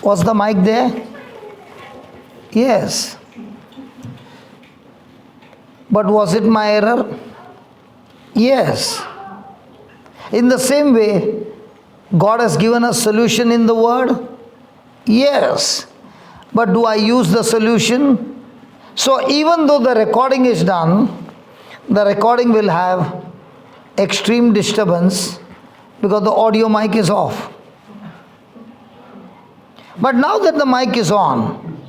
Was the mic there? Yes. But was it my error? Yes. In the same way, God has given a solution in the word? Yes. But do I use the solution? So even though the recording is done, the recording will have extreme disturbance because the audio mic is off. But now that the mic is on,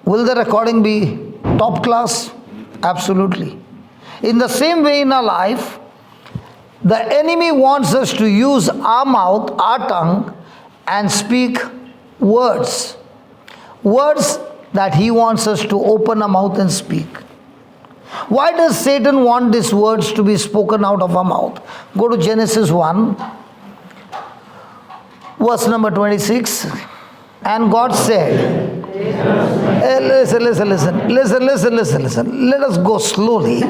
will the recording be top class? Absolutely. In the same way in our life, the enemy wants us to use our mouth, our tongue, and speak words. Words that he wants us to open our mouth and speak. Why does Satan want these words to be spoken out of our mouth? Go to Genesis 1, verse number 26. And God said, listen. Let us go slowly,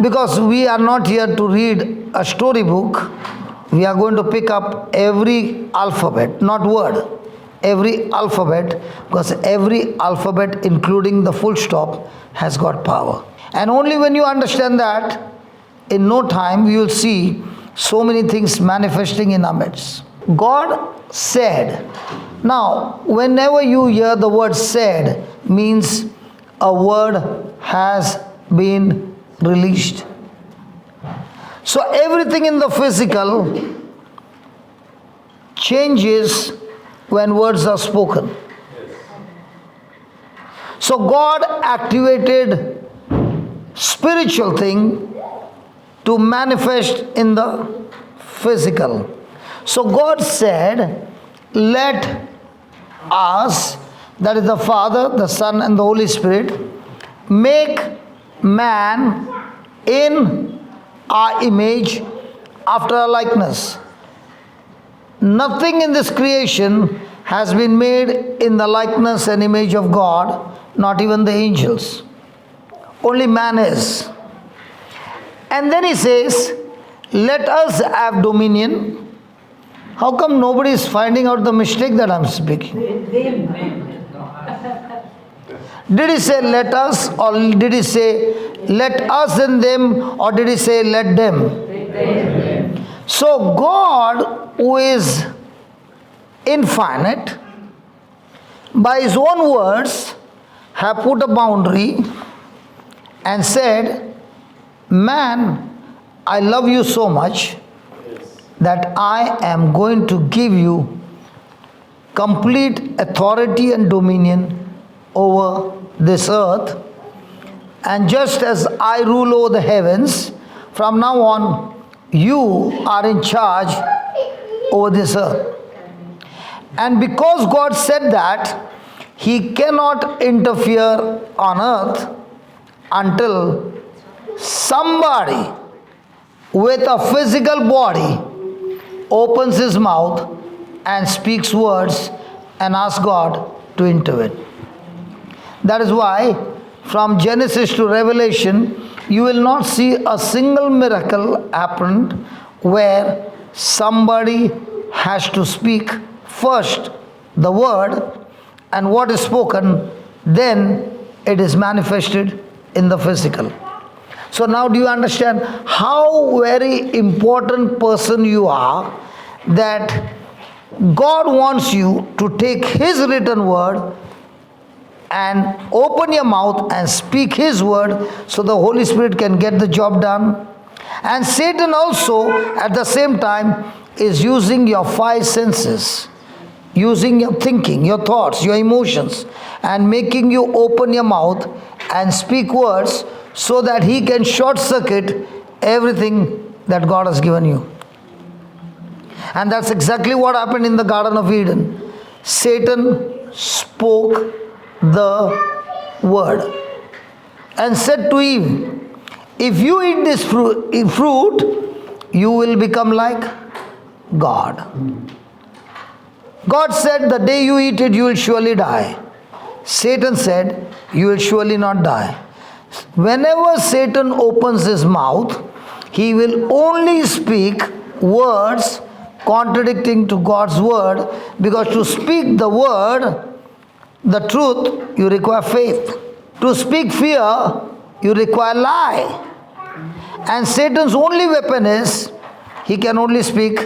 because we are not here to read a storybook. We are going to pick up every alphabet, not word, every alphabet, because every alphabet, including the full stop, has got power. And only when you understand that, in no time you will see so many things manifesting in our midst. God said. Now, whenever you hear the word said, means a word has been released. So everything in the physical changes when words are spoken. So God activated spiritual thing to manifest in the physical. So God said, let us, that is the Father, the Son and the Holy Spirit, make man in our image, after our likeness. Nothing in this creation has been made in the likeness and image of God, not even the angels. Only man is. And then he says, let us have dominion. How come nobody is finding out the mistake that I'm speaking? Did he say let us, or did he say let us and them, or did he say let them? So God, who is infinite, by his own words have put a boundary and said, man, I love you so much that I am going to give you complete authority and dominion over this earth. And just as I rule over the heavens, from now on, you are in charge over this earth. And because God said that, he cannot interfere on earth until somebody with a physical body opens his mouth and speaks words and asks God to intervene. That is why from Genesis to Revelation, you will not see a single miracle happen where somebody has to speak first the word, and what is spoken, then it is manifested in the physical. So now do you understand how very important person you are, that God wants you to take his written word and open your mouth and speak his word so the Holy Spirit can get the job done. And Satan also at the same time is using your five senses, using your thinking, your thoughts, your emotions, and making you open your mouth and speak words so that he can short circuit everything that God has given you. And that's exactly what happened in the Garden of Eden. Satan spoke the word and said to Eve, if you eat this fruit, you will become like God. God said, the day you eat it, you will surely die. Satan said, you will surely not die. Whenever Satan opens his mouth, he will only speak words contradicting to God's word, because to speak the word, the truth, you require faith. To speak fear, you require lie. And Satan's only weapon is, he can only speak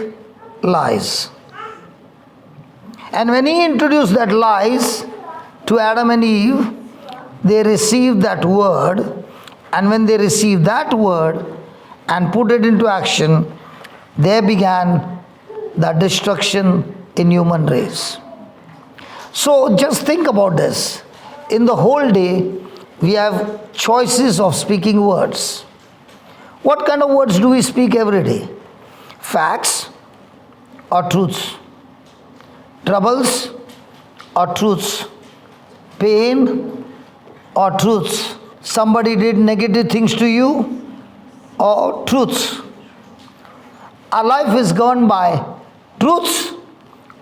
lies. And when he introduced that lies to Adam and Eve, they received that word. And when they received that word and put it into action, there began the destruction in human race. So just think about this. In the whole day, we have choices of speaking words. What kind of words do we speak every day? Facts or truths? Troubles or truths? Pain or truths? Somebody did negative things to you or truths? Our life is governed by truths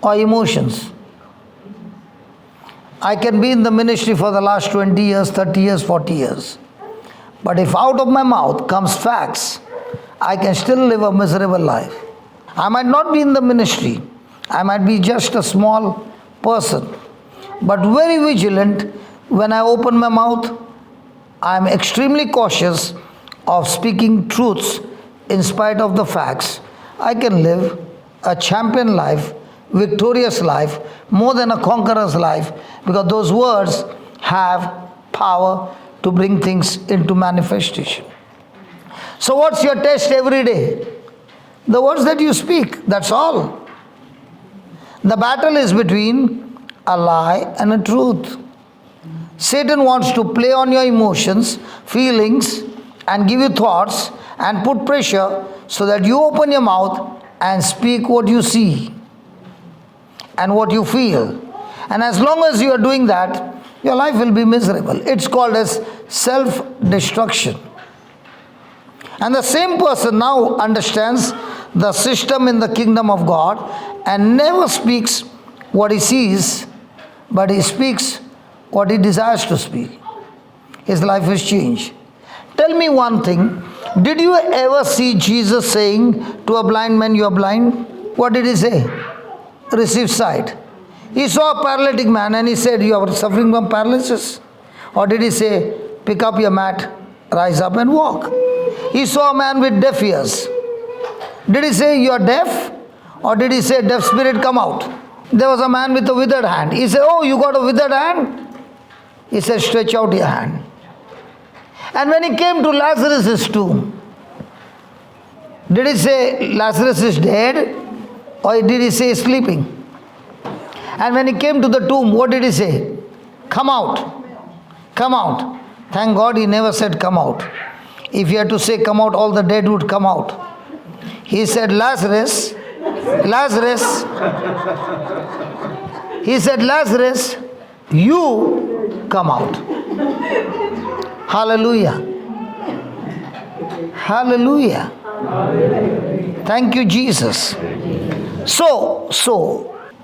or emotions. I can be in the ministry for the last 20 years, 30 years, 40 years. But if out of my mouth comes facts, I can still live a miserable life. I might not be in the ministry. I might be just a small person. But very vigilant, when I open my mouth, I am extremely cautious of speaking truths in spite of the facts. I can live a champion life, victorious life, more than a conqueror's life, because those words have power to bring things into manifestation. So what's your test every day? The words that you speak, that's all. The battle is between a lie and a truth. Satan wants to play on your emotions, feelings, and give you thoughts and put pressure so that you open your mouth and speak what you see and what you feel. And as long as you are doing that, your life will be miserable. It's called as self-destruction. And the same person now understands the system in the kingdom of God and never speaks what he sees, but he speaks what he desires to speak. His life is changed. Tell me one thing. Did you ever see Jesus saying to a blind man, you are blind? What did he say? Receive sight. He saw a paralytic man and he said, you are suffering from paralysis. Or did he say, pick up your mat, rise up and walk? He saw a man with deaf ears. Did he say, you are deaf? Or did he say, deaf spirit, come out? There was a man with a withered hand. He said, oh, you got a withered hand? He said, stretch out your hand. And when he came to Lazarus' tomb, did he say, Lazarus is dead? Or did he say, sleeping? And when he came to the tomb, what did he say? Come out. Come out. Thank God he never said come out. If he had to say come out, all the dead would come out. He said, Lazarus, Lazarus. He said, Lazarus, you come out. Hallelujah. Hallelujah. Thank you, Jesus. So,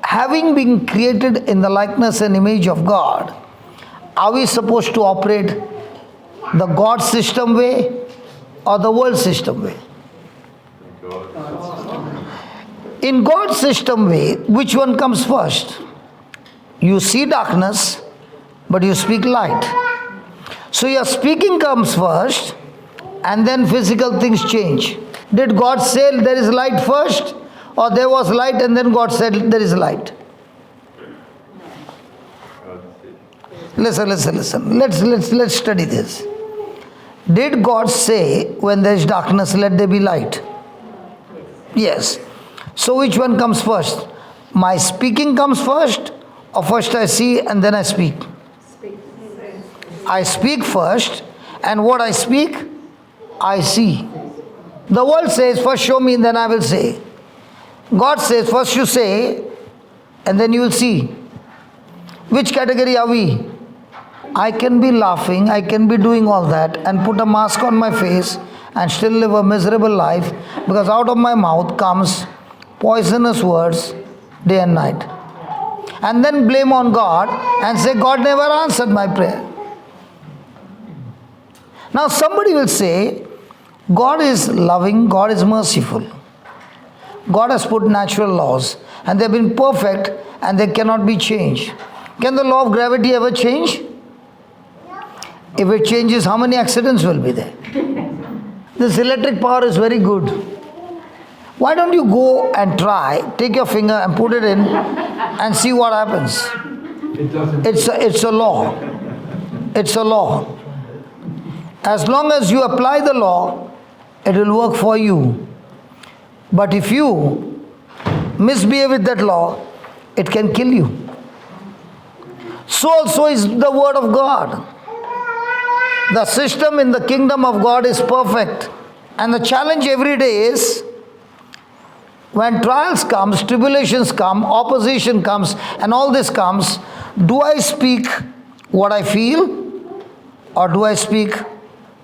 having been created in the likeness and image of God, are we supposed to operate the God system way or the world system way? In God's system way, which one comes first? You see darkness, but you speak light. So your speaking comes first, and then physical things change. Did God say there is light first? Or there was light and then God said there is light? Listen. Let's study this. Did God say when there is darkness, let there be light? Yes. So which one comes first? My speaking comes first, or first I see and then I speak? I speak first, and what I speak, I see. The world says, first show me, then I will say. God says, first you say, and then you will see. Which category are we? I can be laughing, I can be doing all that, and put a mask on my face, and still live a miserable life, because out of my mouth comes poisonous words day and night. And then blame on God, and say, God never answered my prayer. Now somebody will say, God is loving, God is merciful. God has put natural laws and they've been perfect and they cannot be changed. Can the law of gravity ever change? If it changes, how many accidents will be there? This electric power is very good. Why don't you go and try, take your finger and put it in and see what happens? It's a law. It's a law. As long as you apply the law, it will work for you. But if you misbehave with that law, it can kill you. So also is the word of God. The system in the kingdom of God is perfect. And the challenge every day is, when trials comes, tribulations come, opposition comes, and all this comes, do I speak what I feel, or do I speak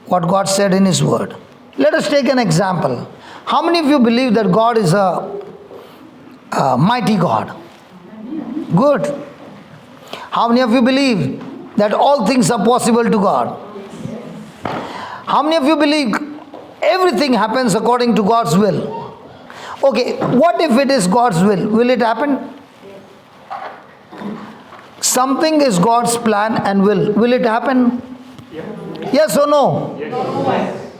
what God said in His word? Let us take an example. How many of you believe that God is a mighty God? Good. How many of you believe that all things are possible to God? How many of you believe everything happens according to God's will? Okay, what if it is God's will? Will it happen? Something is God's plan and will. Will it happen? Yes or no? Yes.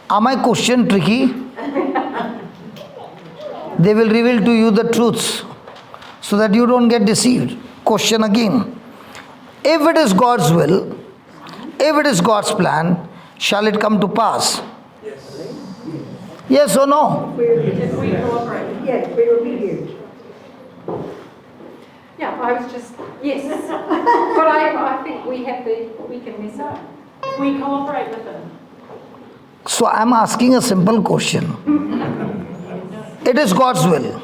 Are my question tricky? They will reveal to you the truths so that you don't get deceived. Question again. If it is God's will, if it is God's plan, shall it come to pass? Yes or no? If we cooperate. Yes, we will be here. Yeah, I was just, yes. But I think we can mess up. We cooperate with them. So I'm asking a simple question. It is God's will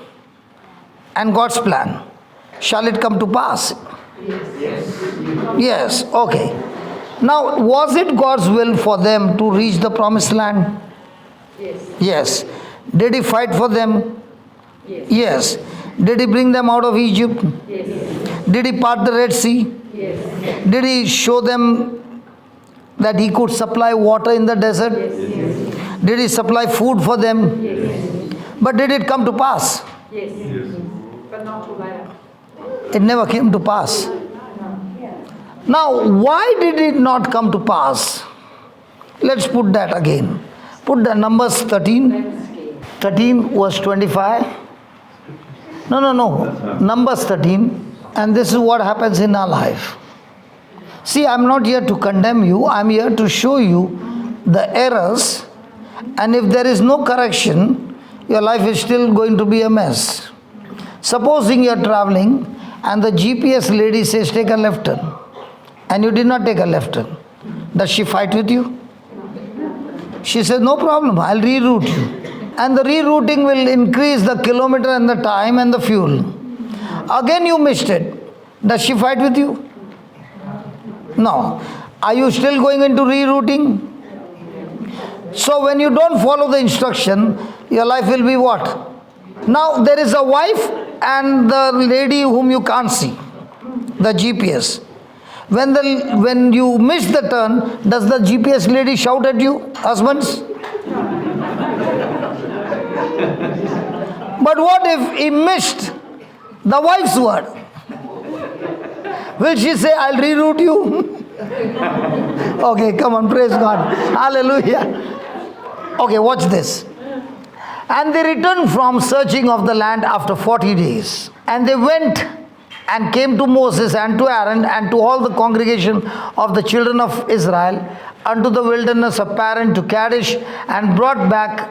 and God's plan. Shall it come to pass? Yes. Okay. Now, was it God's will for them to reach the promised land? Yes. Did He fight for them? Yes. Did He bring them out of Egypt? Yes. Did He part the Red Sea? Yes. Did He show them that He could supply water in the desert? Yes. Did He supply food for them? Yes. But did it come to pass? Yes. But not till later. It never came to pass. Now, why did it not come to pass? Let's put that again. Put the Numbers 13 verse 25. No. Numbers 13. And this is what happens in our life. See, I'm not here to condemn you. I'm here to show you the errors. And if there is no correction, your life is still going to be a mess. Supposing you're traveling and the GPS lady says take a left turn. And you did not take a left turn. Does she fight with you? She says, no problem, I'll reroute you. And the rerouting will increase the kilometer and the time and the fuel. Again you missed it. Does she fight with you? No. Are you still going into rerouting? So when you don't follow the instruction, your life will be what? Now there is a wife and the lady whom you can't see, the GPS. When you miss the turn, does the GPS lady shout at you, husbands? But what if he missed the wife's word? Will she say, I'll reroute you? Okay, come on, praise God. Hallelujah. Okay, watch this. And they returned from searching of the land after 40 days. And they went and came to Moses and to Aaron and to all the congregation of the children of Israel unto the wilderness of Paran to Kadesh, and brought back.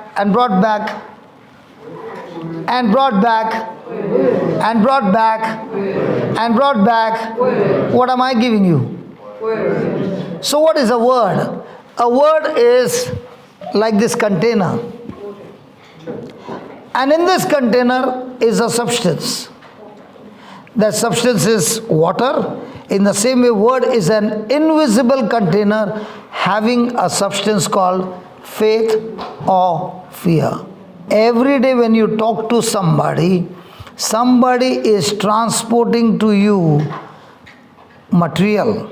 What am I giving you? Word. So what is a word? A word is like this container. And in this container is a substance. That substance is water. In the same way, word is an invisible container having a substance called faith or fear. Every day when you talk to somebody, somebody is transporting to you material.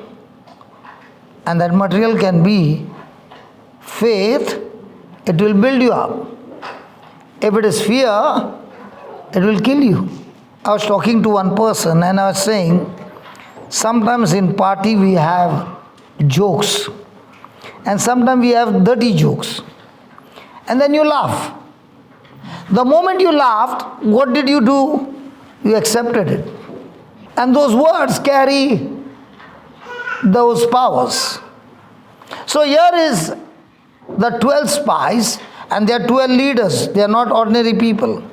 And that material can be faith. It will build you up. If it is fear, it will kill you. I was talking to one person and I was saying, sometimes in party we have jokes and sometimes we have dirty jokes. And then you laugh. The moment you laughed, what did you do? You accepted it. And those words carry those powers. So here is the 12 spies and they are 12 leaders. They are not ordinary people.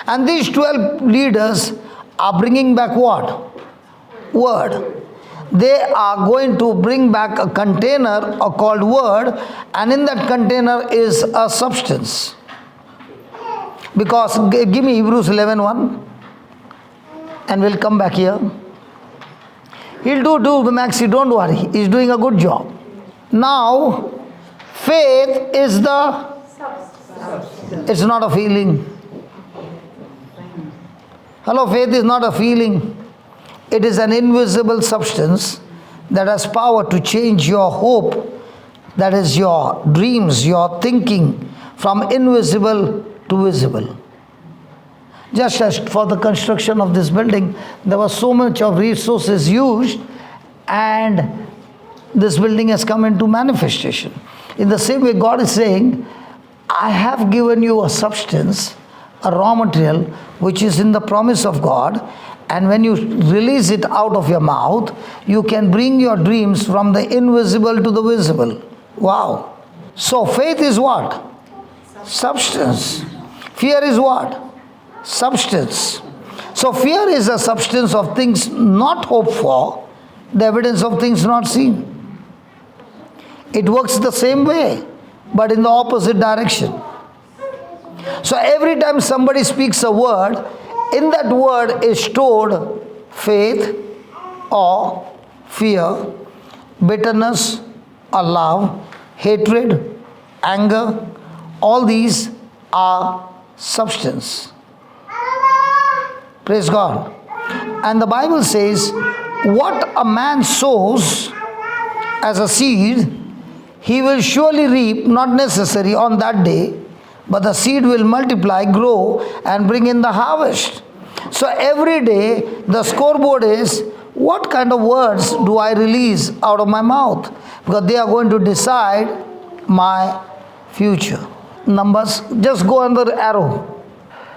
And these 12 leaders are bringing back what? Word. They are going to bring back a container called word, and in that container is a substance. Because, give me Hebrews 11:1 and we'll come back here. He'll do, Maxi, don't worry. He's doing a good job. Now, faith is it's not a feeling. Hello, faith is not a feeling. It is an invisible substance that has power to change your hope, that is your dreams, your thinking, from invisible to visible. Just as for the construction of this building, there was so much of resources used and this building has come into manifestation. In the same way, God is saying, I have given you a substance, a raw material, which is in the promise of God, and when you release it out of your mouth, you can bring your dreams from the invisible to the visible. Wow. So faith is what? Substance. Fear is what? Substance. So fear is a substance of things not hoped for, the evidence of things not seen. It works the same way, but in the opposite direction. So every time somebody speaks a word, in that word is stored faith or fear, bitterness or love, hatred, anger. All these are substance. Praise God. And the Bible says, what a man sows as a seed, he will surely reap, not necessary on that day, but the seed will multiply, grow, and bring in the harvest. So every day, the scoreboard is, what kind of words do I release out of my mouth? Because they are going to decide my future. Numbers, just go under the arrow.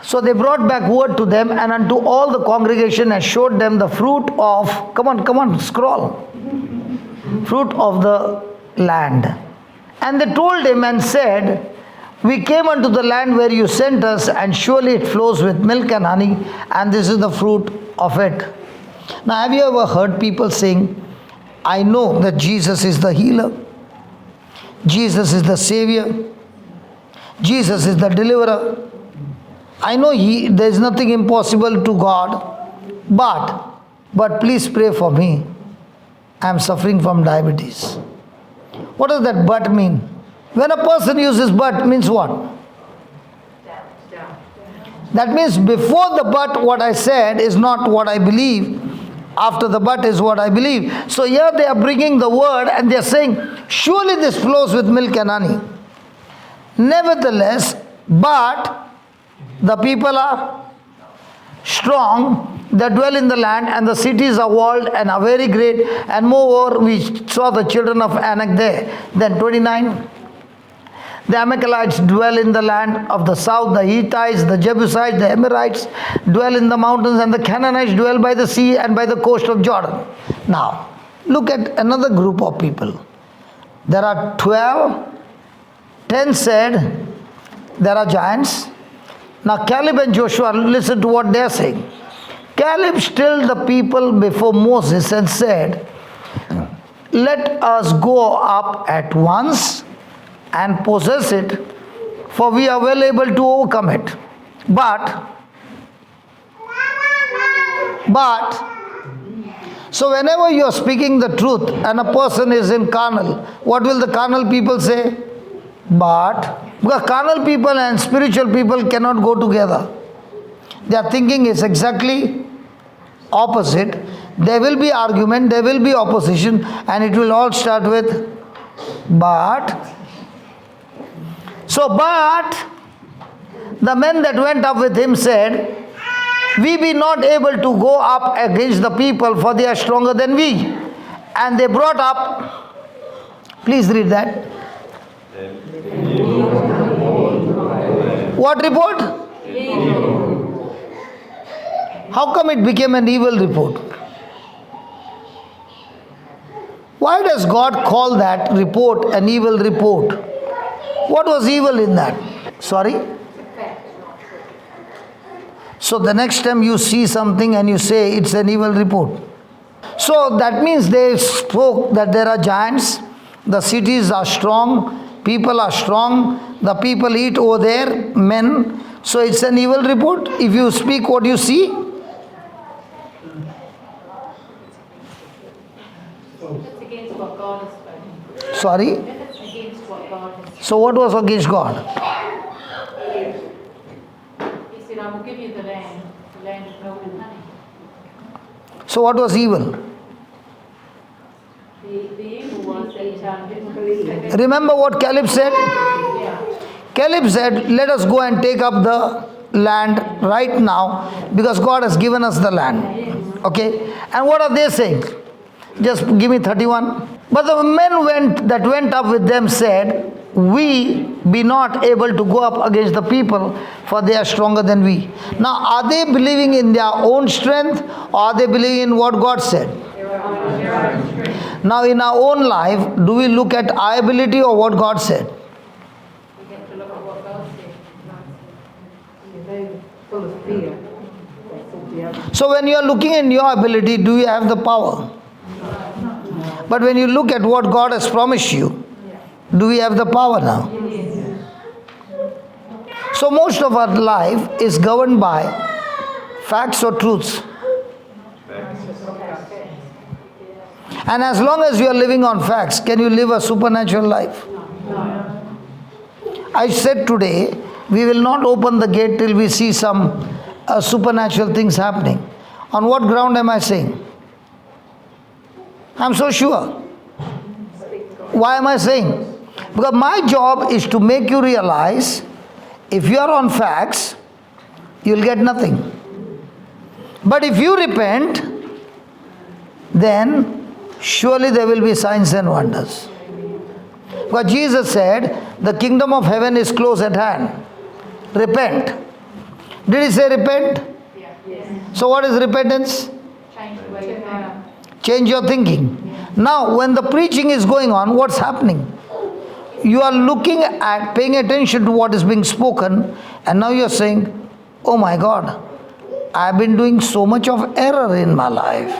So they brought back word to them, and unto all the congregation and showed them the fruit of, come on, scroll. Fruit of the land. And they told him and said, we came unto the land where you sent us, and surely it flows with milk and honey, and this is the fruit of it. Now, have you ever heard people saying, I know that Jesus is the healer, Jesus is the Savior, Jesus is the deliverer. I know there is nothing impossible to God, but please pray for me. I am suffering from diabetes. What does that but mean? When a person uses but, means what? That means before the but, what I said is not what I believe. After the but is what I believe. So here they are bringing the word and they are saying, surely this flows with milk and honey. Nevertheless, but the people are strong, they dwell in the land, and the cities are walled and are very great. And moreover, we saw the children of Anak there. Then 29. The Amalekites dwell in the land of the south, the Hittites, the Jebusites, the Amorites dwell in the mountains, and the Canaanites dwell by the sea and by the coast of Jordan. Now, look at another group of people. There are 12. 10 said, there are giants. Now Caleb and Joshua, listen to what they are saying. Caleb stilled the people before Moses and said, let us go up at once and possess it, for we are well able to overcome it. But, so whenever you are speaking the truth and a person is in carnal, what will the carnal people say? But, because carnal people and spiritual people cannot go together. Their thinking is exactly opposite. There will be argument, there will be opposition, and it will all start with but. So, but the men that went up with him said, we be not able to go up against the people, for they are stronger than we. And they brought up, please read that. What report? How come it became an evil report? Why does God call that report an evil report? What was evil in that? Sorry? So the next time you see something and you say it's an evil report. So that means they spoke that there are giants, the cities are strong, people are strong, the people eat over there, men. So it's an evil report if you speak what you see. It's against what God has spoken. Sorry? It's against what God has spoken. So what was against God? He said, I will give you the land of milk and honey. So what was evil? The evil was that didn't believe. Remember what Caleb said? Yeah. Caleb said, let us go and take up the land right now because God has given us the land. Okay? And what are they saying? Just give me 31. But the men that went up with them said, we be not able to go up against the people, for they are stronger than we. Now, are they believing in their own strength, or are they believing in what God said? Now, in our own life, do we look at our ability or what God said? We have to look at what God said. They were full of fear. So, when you are looking in your ability, do you have the power? But when you look at what God has promised you, do we have the power now? So most of our life is governed by facts or truths. And as long as you are living on facts, can you live a supernatural life? I said today, we will not open the gate till we see some supernatural things happening. On what ground am I saying? I'm so sure. Why am I saying? Because my job is to make you realize if you are on facts, you'll get nothing. But if you repent, then surely there will be signs and wonders. Because Jesus said, the kingdom of heaven is close at hand. Repent. Did he say repent? Yes. So what is repentance? Change the way you think. Change your thinking. Now, when the preaching is going on, what's happening? You are looking at, paying attention to what is being spoken, and now you are saying, oh my God, I have been doing so much of error in my life.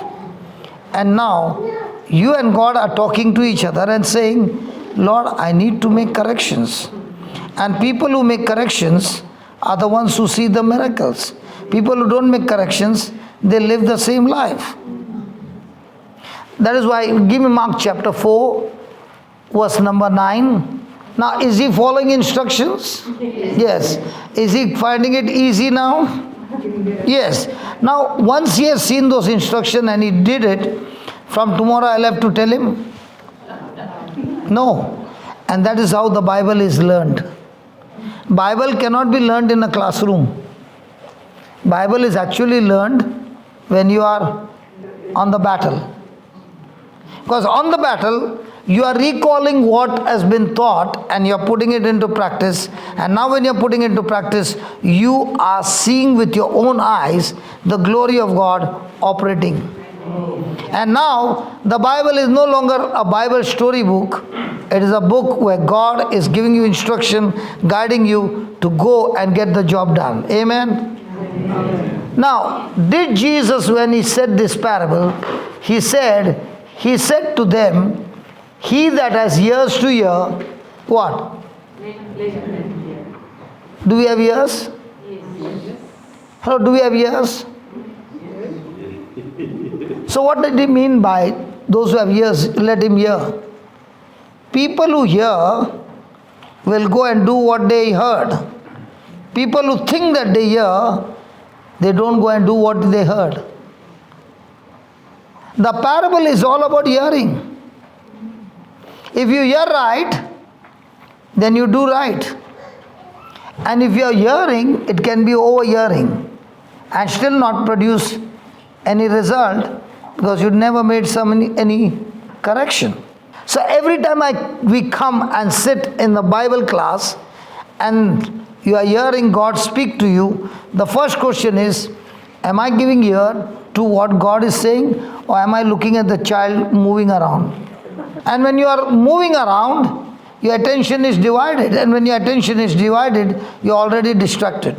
And now, you and God are talking to each other and saying, Lord, I need to make corrections. And people who make corrections are the ones who see the miracles. People who don't make corrections, they live the same life. That is why, give me Mark chapter 4, verse number 9. Now, is he following instructions? Yes. Is he finding it easy now? Yes. Now, once he has seen those instructions and he did it, from tomorrow I'll have to tell him? No. And that is how the Bible is learned. Bible cannot be learned in a classroom. Bible is actually learned when you are on the battle. Because on the battle, you are recalling what has been taught and you are putting it into practice. And now when you are putting it into practice, you are seeing with your own eyes the glory of God operating. And now, the Bible is no longer a Bible storybook. It is a book where God is giving you instruction, guiding you to go and get the job done. Amen? Now, did Jesus, when he said this parable, he said to them, he that has ears to hear, what? Do we have ears? Hello, do we have ears? So what did he mean by those who have ears, let him hear? People who hear will go and do what they heard. People who think that they hear, they don't go and do what they heard. The parable is all about hearing. If you hear right, then you do right. And if you are hearing, it can be overhearing and still not produce any result because you never made any correction. So every time we come and sit in the Bible class and you are hearing God speak to you, the first question is, am I giving ear to what God is saying, or am I looking at the child moving around? And when you are moving around, your attention is divided, and when your attention is divided, you're already distracted.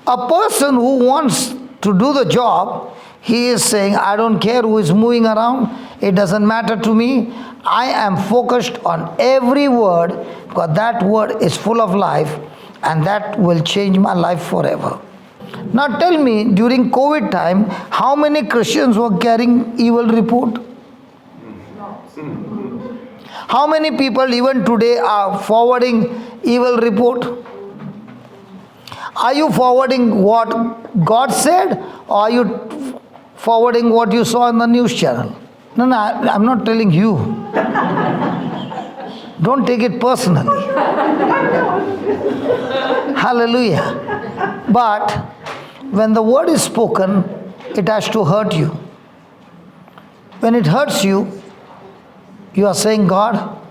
A person who wants to do the job, he is saying, I don't care who is moving around, it doesn't matter to me. I am focused on every word because that word is full of life and that will change my life forever. Now tell me, during COVID time, how many Christians were carrying evil report? How many people even today are forwarding evil report? Are you forwarding what God said, or are you forwarding what you saw on the news channel? No, I'm not telling you. Don't take it personally. Hallelujah. But when the word is spoken, it has to hurt you. When it hurts you, you are saying, God,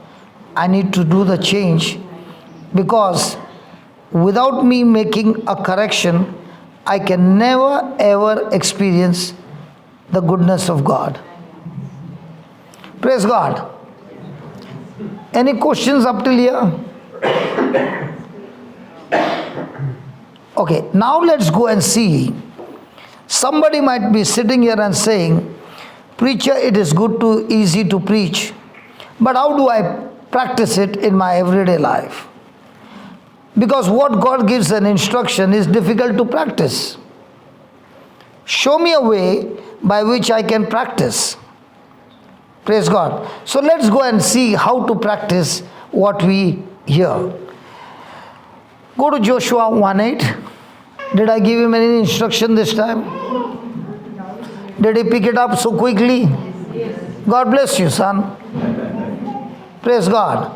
I need to do the change, because without me making a correction, I can never ever experience the goodness of God. Praise God. Any questions up till here? Okay, now let's go and see. Somebody might be sitting here and saying, preacher, it is easy to preach, but how do I practice it in my everyday life? Because what God gives an instruction is difficult to practice. Show me a way by which I can practice. Praise God. So let's go and see how to practice what we hear. Go to Joshua 1:8. Did I give him any instruction this time? Did he pick it up so quickly? God bless you, son. Praise God.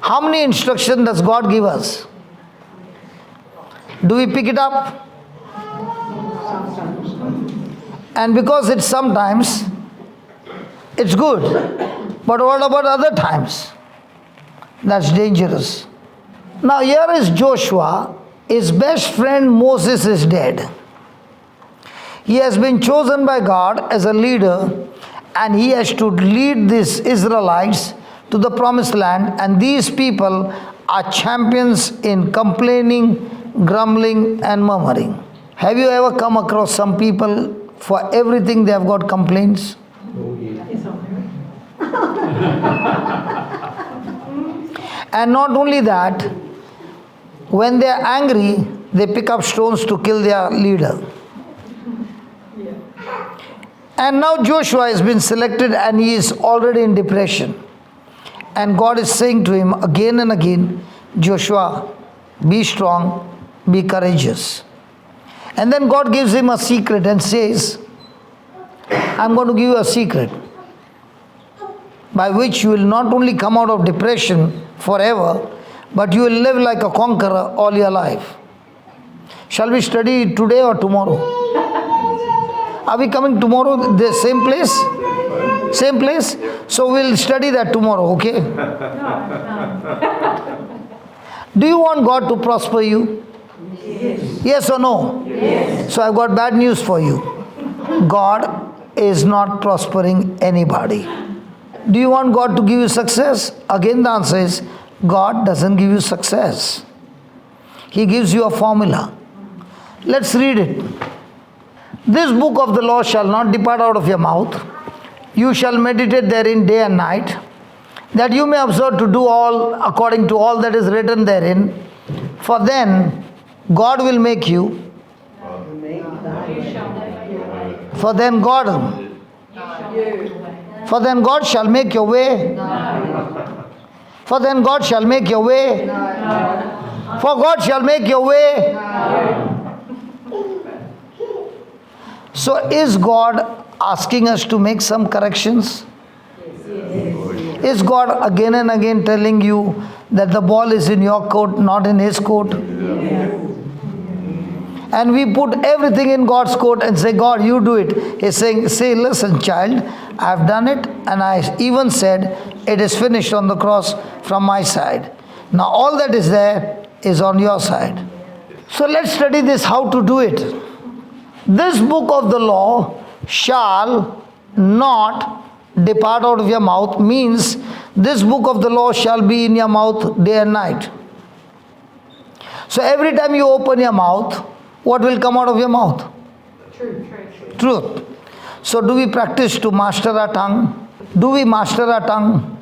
How many instructions does God give us? Do we pick it up? And because it's sometimes, it's good. But what about other times? That's dangerous. Now here is Joshua. His best friend Moses is dead. He has been chosen by God as a leader, and he has to lead these Israelites to the promised land, and these people are champions in complaining, grumbling and murmuring. Have you ever come across some people, for everything they have got complaints? And not only that, when they are angry, they pick up stones to kill their leader. And now Joshua has been selected and he is already in depression. And God is saying to him again and again, Joshua, be strong, be courageous. And then God gives him a secret and says, I'm going to give you a secret by which you will not only come out of depression forever, but you will live like a conqueror all your life. Shall we study today or tomorrow? Are we coming tomorrow, the same place? Same place? So we'll study that tomorrow, okay? Do you want God to prosper you? Yes. Yes or no? Yes. So I've got bad news for you. God is not prospering anybody. Do you want God to give you success? Again the answer is, God doesn't give you success. He gives you a formula. Let's read it. This book of the law shall not depart out of your mouth. You shall meditate therein day and night, that you may observe to do all according to all that is written therein. For then God will make you. For then God shall make your way. For then God shall make your way. For God shall make your way. So is God asking us to make some corrections? Is God again and again telling you that the ball is in your court, not in his court? And we put everything in God's court and say, God, you do it. He's saying, say, listen, child, I've done it, and I even said, it is finished on the cross from my side. Now all that is there is on your side. So let's study this, how to do it. This book of the law shall not depart out of your mouth, means this book of the law shall be in your mouth day and night. So every time you open your mouth, what will come out of your mouth? Truth. So do we practice to master our tongue? Do we master our tongue?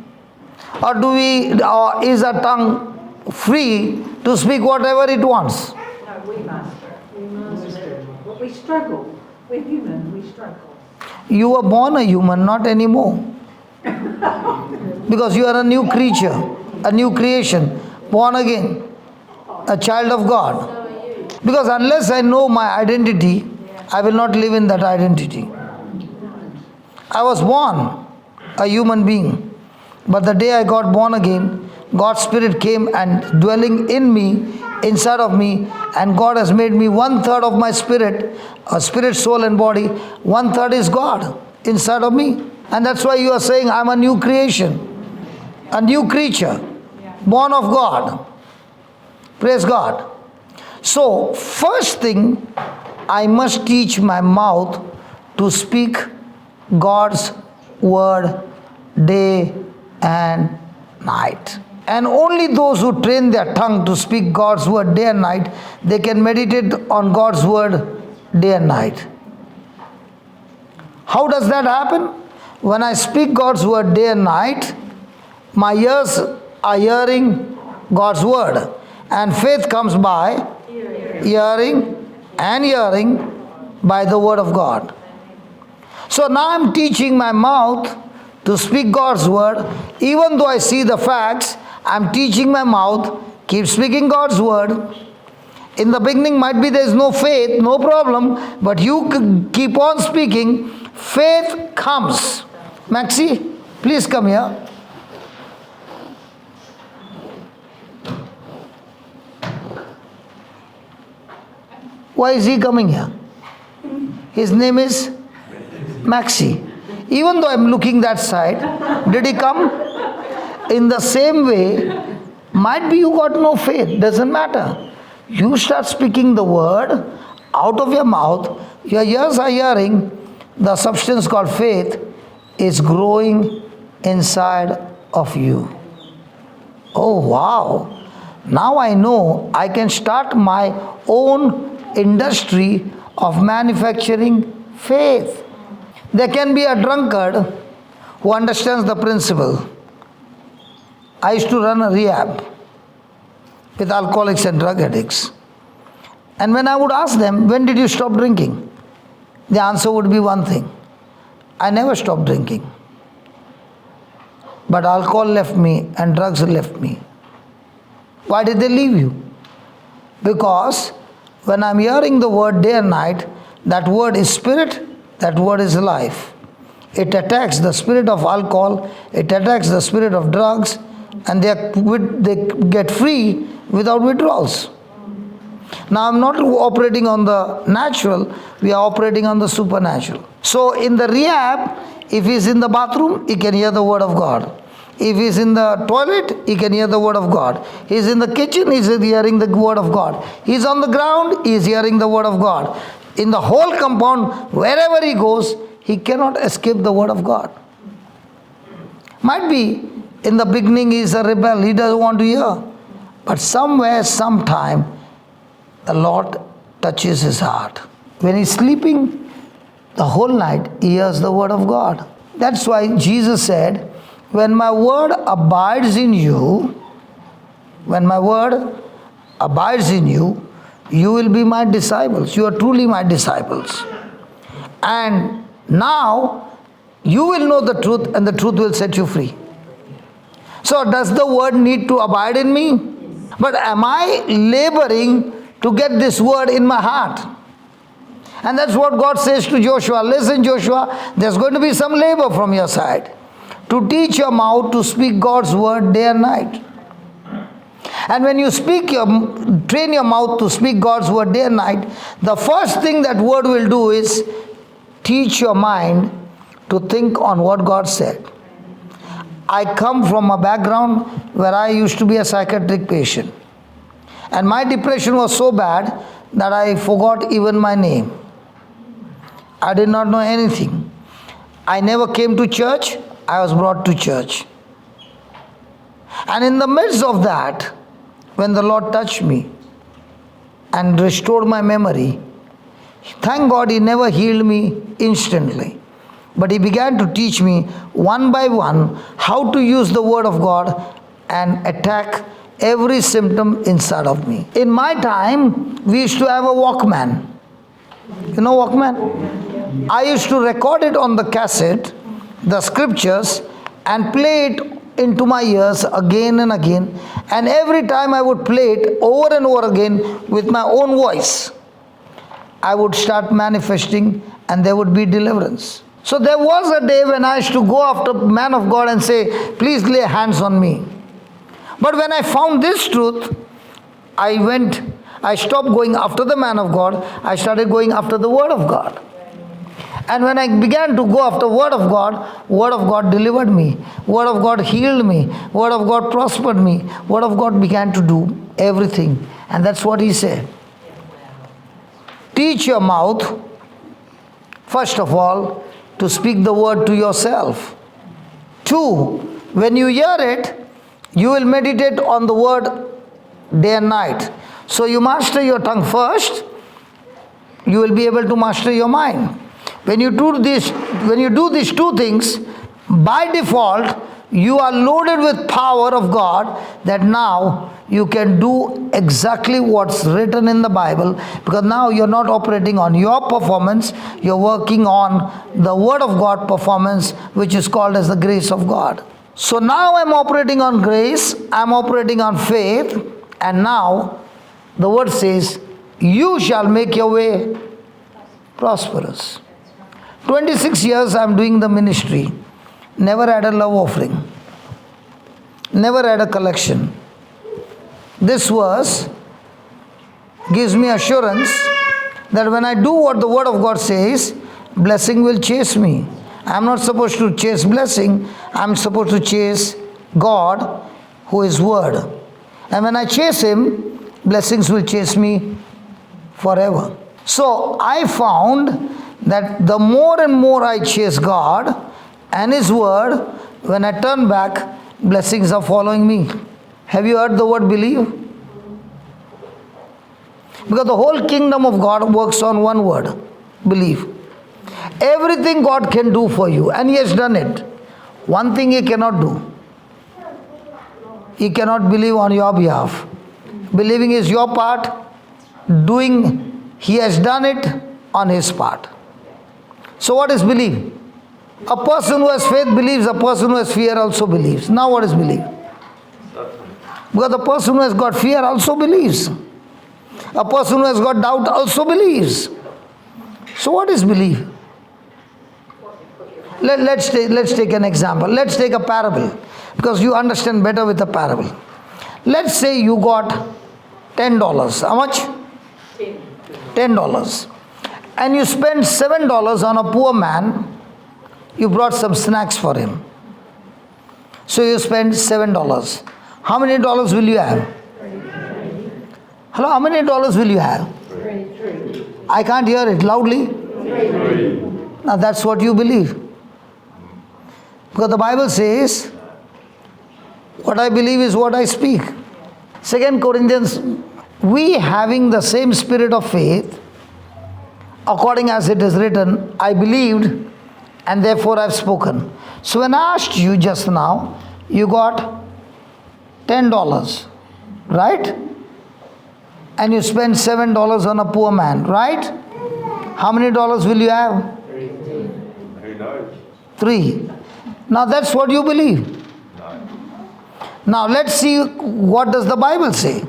Or is our tongue free to speak whatever it wants? No, we master. We struggle. We're human, we struggle. You were born a human, not anymore. Because you are a new creature, a new creation, born again, a child of God. Because unless I know my identity, I will not live in that identity. I was born a human being, but the day I got born again, God's Spirit came and dwelling in me, inside of me, and God has made me 1/3 of my spirit, spirit, soul and body. 1/3 is God inside of me. And that's why you are saying I'm a new creation, a new creature, born of God. Praise God. So, first thing, I must teach my mouth to speak God's word day and night. And only those who train their tongue to speak God's word day and night, they can meditate on God's word day and night. How does that happen? When I speak God's word day and night, my ears are hearing God's word. And faith comes by hearing, and hearing by the word of God. So now I'm teaching my mouth to speak God's word. Even though I see the facts, I'm teaching my mouth, keep speaking God's word. In the beginning might be there is no faith, no problem, but you keep on speaking, faith comes. Maxi, please come here. Why is he coming here? His name is Maxi. Even though I'm looking that side, did he come? In the same way, might be you got no faith, doesn't matter. You start speaking the word out of your mouth, your ears are hearing, the substance called faith is growing inside of you. Oh wow! Now I know I can start my own industry of manufacturing faith. There can be a drunkard who understands the principle. I used to run a rehab with alcoholics and drug addicts. And when I would ask them, when did you stop drinking? The answer would be one thing. I never stopped drinking. But alcohol left me and drugs left me. Why did they leave you? Because when I'm hearing the word day and night, that word is spirit, that word is life. It attacks the spirit of alcohol, it attacks the spirit of drugs, and they get free without withdrawals. Now I'm not operating on the natural, we are operating on the supernatural. So in the rehab, if he's in the bathroom, he can hear the word of God. If he's in the toilet, he can hear the word of God. He's in the kitchen, he's hearing the word of God. He's on the ground, he's hearing the word of God. In the whole compound, wherever he goes, he cannot escape the word of God. Might be in the beginning he's a rebel, he doesn't want to hear. But somewhere, sometime, the Lord touches his heart. When he's sleeping the whole night, he hears the word of God. That's why Jesus said, when my word abides in you, when my word abides in you, you will be my disciples. You are truly my disciples. And now, you will know the truth and the truth will set you free. So, does the word need to abide in me? But am I laboring to get this word in my heart? And that's what God says to Joshua. Listen, Joshua, there's going to be some labor from your side to teach your mouth to speak God's word day and night. And when you train your mouth to speak God's word day and night, the first thing that word will do is teach your mind to think on what God said. I come from a background where I used to be a psychiatric patient. And my depression was so bad that I forgot even my name. I did not know anything. I never came to church. I was brought to church. And in the midst of that, when the Lord touched me and restored my memory, thank God He never healed me instantly. But He began to teach me one by one how to use the Word of God and attack every symptom inside of me. In my time, we used to have a Walkman. You know Walkman? I used to record it on the cassette, the scriptures, and play it into my ears again and again. And every time I would play it over and over again with my own voice, I would start manifesting and there would be deliverance. So there was a day when I used to go after man of God and say, please lay hands on me. But when I found this truth, I stopped going after the man of God. I started going after the Word of God. And when I began to go after Word of God delivered me. Word of God healed me. Word of God prospered me. Word of God began to do everything. And that's what He said. Teach your mouth, first of all, to speak the word to yourself. 2, when you hear it, you will meditate on the word day and night. So you master your tongue first, you will be able to master your mind. When you do these 2 things, by default, you are loaded with power of God that now you can do exactly what's written in the Bible, because now you're not operating on your performance, you're working on the Word of God performance, which is called as the grace of God. So now I'm operating on grace, I'm operating on faith, and now the word says, you shall make your way prosperous. 26 years I'm doing the ministry, never had a love offering, never had a collection. This verse gives me assurance that when I do what the Word of God says, blessing will chase me. I'm not supposed to chase blessing, I'm supposed to chase God, who is Word. And when I chase Him, blessings will chase me forever. So I found that the more and more I chase God and His Word, when I turn back, blessings are following me. Have you heard the word believe? Because the whole kingdom of God works on one word, believe. Everything God can do for you, and He has done it. One thing He cannot do. He cannot believe on your behalf. Believing is your part. Doing, He has done it on His part. So what is believe? A person who has faith believes, a person who has fear also believes. Now what is believe? Because the person who has got fear also believes. A person who has got doubt also believes. So what is believe? Let's take an example. Let's take a parable, because you understand better with a parable. Let's say you got $10. How much? $10. And you spend $7 on a poor man. You brought some snacks for him. So you spend $7. How many dollars will you have? Hello, how many dollars will you have? I can't hear it loudly. Now that's what you believe. Because the Bible says, what I believe is what I speak. 2 Corinthians, we having the same spirit of faith, according as it is written, I believed and therefore I've spoken. So when I asked you just now, you got $10, right? And you spend $7 on a poor man, right? How many dollars will you have? 3. Now that's what you believe. Now let's see, what does the Bible say?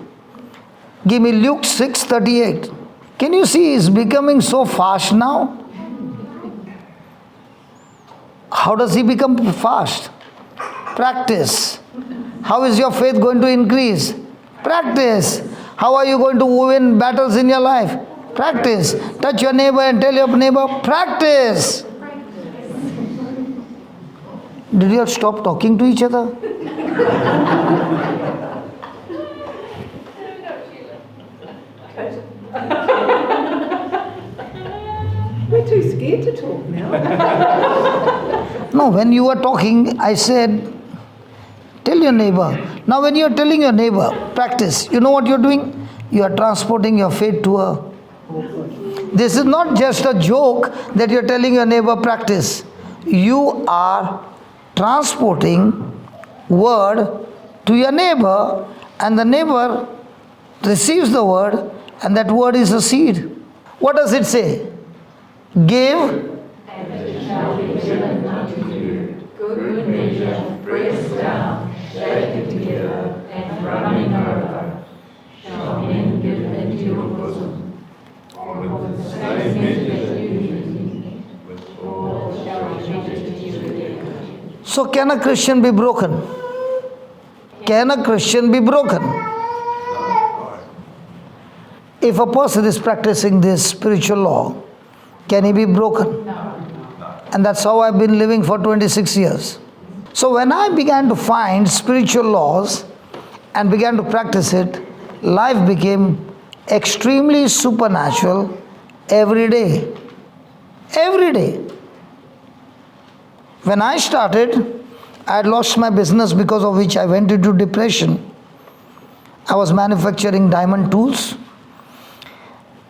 Give me Luke 6:38. Can you see it's becoming so fast now? How does he become fast? Practice. How is your faith going to increase? Practice. How are you going to win battles in your life? Practice. Touch your neighbor and tell your neighbor, practice. Did you all stop talking to each other? We're too scared to talk now. No, when you were talking, I said, tell your neighbor. Now, when you're telling your neighbor, practice. You know what you're doing? You are transporting your faith to her. This is not just a joke that you're telling your neighbor, practice. You are transporting word to your neighbor, and the neighbor receives the word, and that word is a seed. What does it say? Give. Good measure, pressed down, shaken together, and running over, shall men give into your bosom. For the same measure that you use, withal shall be measured to you again. So can a Christian be broken? Can a Christian be broken? If a person is practicing this spiritual law, can he be broken? And that's how I've been living for 26 years. So when I began to find spiritual laws and began to practice it, life became extremely supernatural every day. Every day. When I started, I had lost my business, because of which I went into depression. I was manufacturing diamond tools.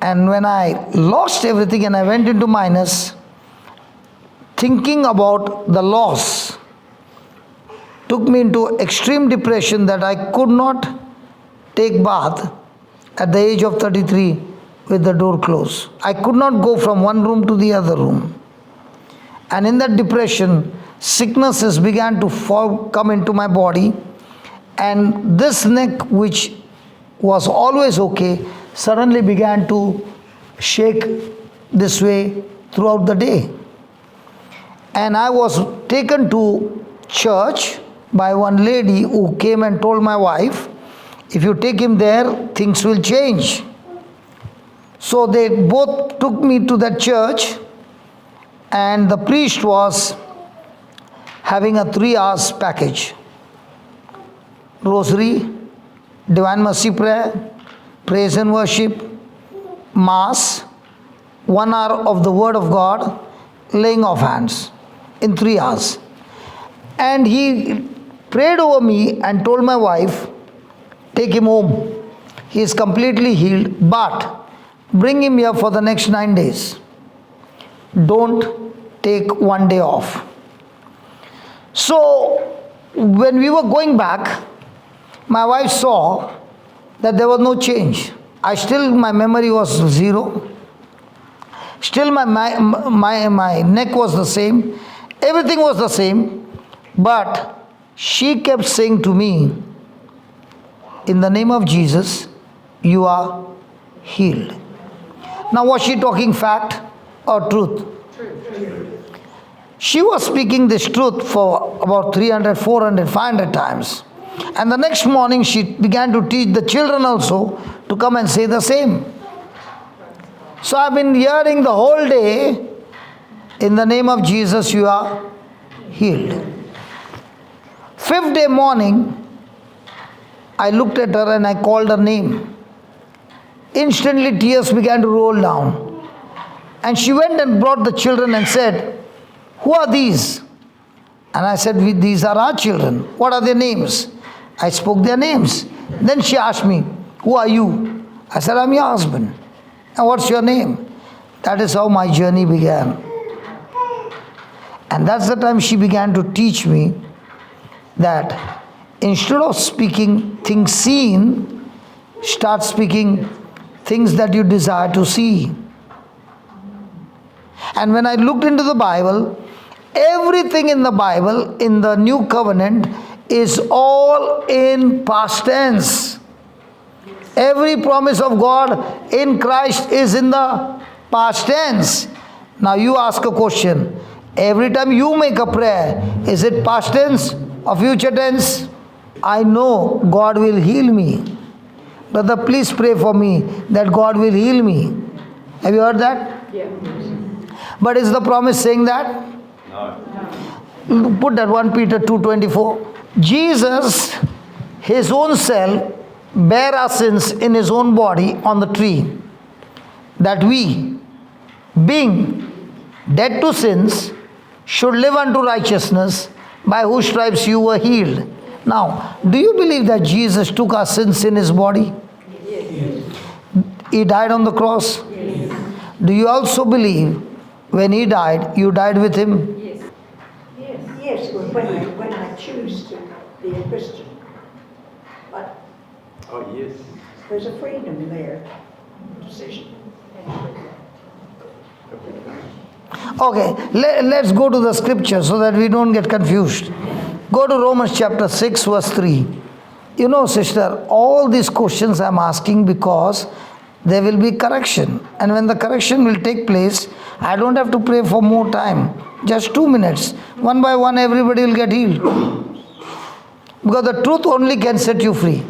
And when I lost everything and I went into minus, thinking about the loss took me into extreme depression that I could not take bath at the age of 33 with the door closed. I could not go from one room to the other room. And in that depression, sicknesses began to come into my body, and this neck, which was always okay, suddenly began to shake this way throughout the day. And I was taken to church by one lady who came and told my wife, if you take him there, things will change. So they both took me to that church, and the priest was having a 3 hours package. Rosary, Divine Mercy Prayer, praise and worship, Mass, 1 hour of the Word of God, laying of hands in 3 hours. And he prayed over me and told my wife, take him home. He is completely healed, but bring him here for the next 9 days. Don't take 1 day off. So when we were going back, my wife saw that there was no change. My memory was zero. Still my neck was the same. Everything was the same. But she kept saying to me, in the name of Jesus, you are healed. Now was she talking fact or truth? She was speaking this truth for about 300, 400, 500 times. And the next morning she began to teach the children also to come and say the same. So I've been hearing the whole day, in the name of Jesus, you are healed. 5th day morning, I looked at her and I called her name. Instantly tears began to roll down. And she went and brought the children and said, who are these? And I said, these are our children. What are their names? I spoke their names. Then she asked me, who are you? I said, I'm your husband. And what's your name? That is how my journey began. And that's the time she began to teach me that instead of speaking things seen, start speaking things that you desire to see. And when I looked into the Bible, everything in the Bible, in the New Covenant, is all in past tense. Every promise of God in Christ is in the past tense. Now you ask a question. Every time you make a prayer, is it past tense or future tense? I know God will heal me. Brother, please pray for me that God will heal me. Have you heard that? Yeah. But is the promise saying that? Put that 1 Peter 2:24. Jesus, his own self, bare our sins in his own body on the tree, that we, being dead to sins, should live unto righteousness, by whose stripes you were healed. Now, do you believe that Jesus took our sins in his body? Yes. He died on the cross? Yes. Do you also believe when he died, you died with him? Yes. Yes. Yes, well, when I choose to be a Christian. But Oh, yes. there's a freedom there, decision. Okay, let's go to the scripture so that we don't get confused. Go to Romans chapter 6 verse 3. You know, sister, all these questions I'm asking because there will be correction. And when the correction will take place, I don't have to pray for more time. Just 2 minutes. One by one, everybody will get healed. Because the truth only can set you free.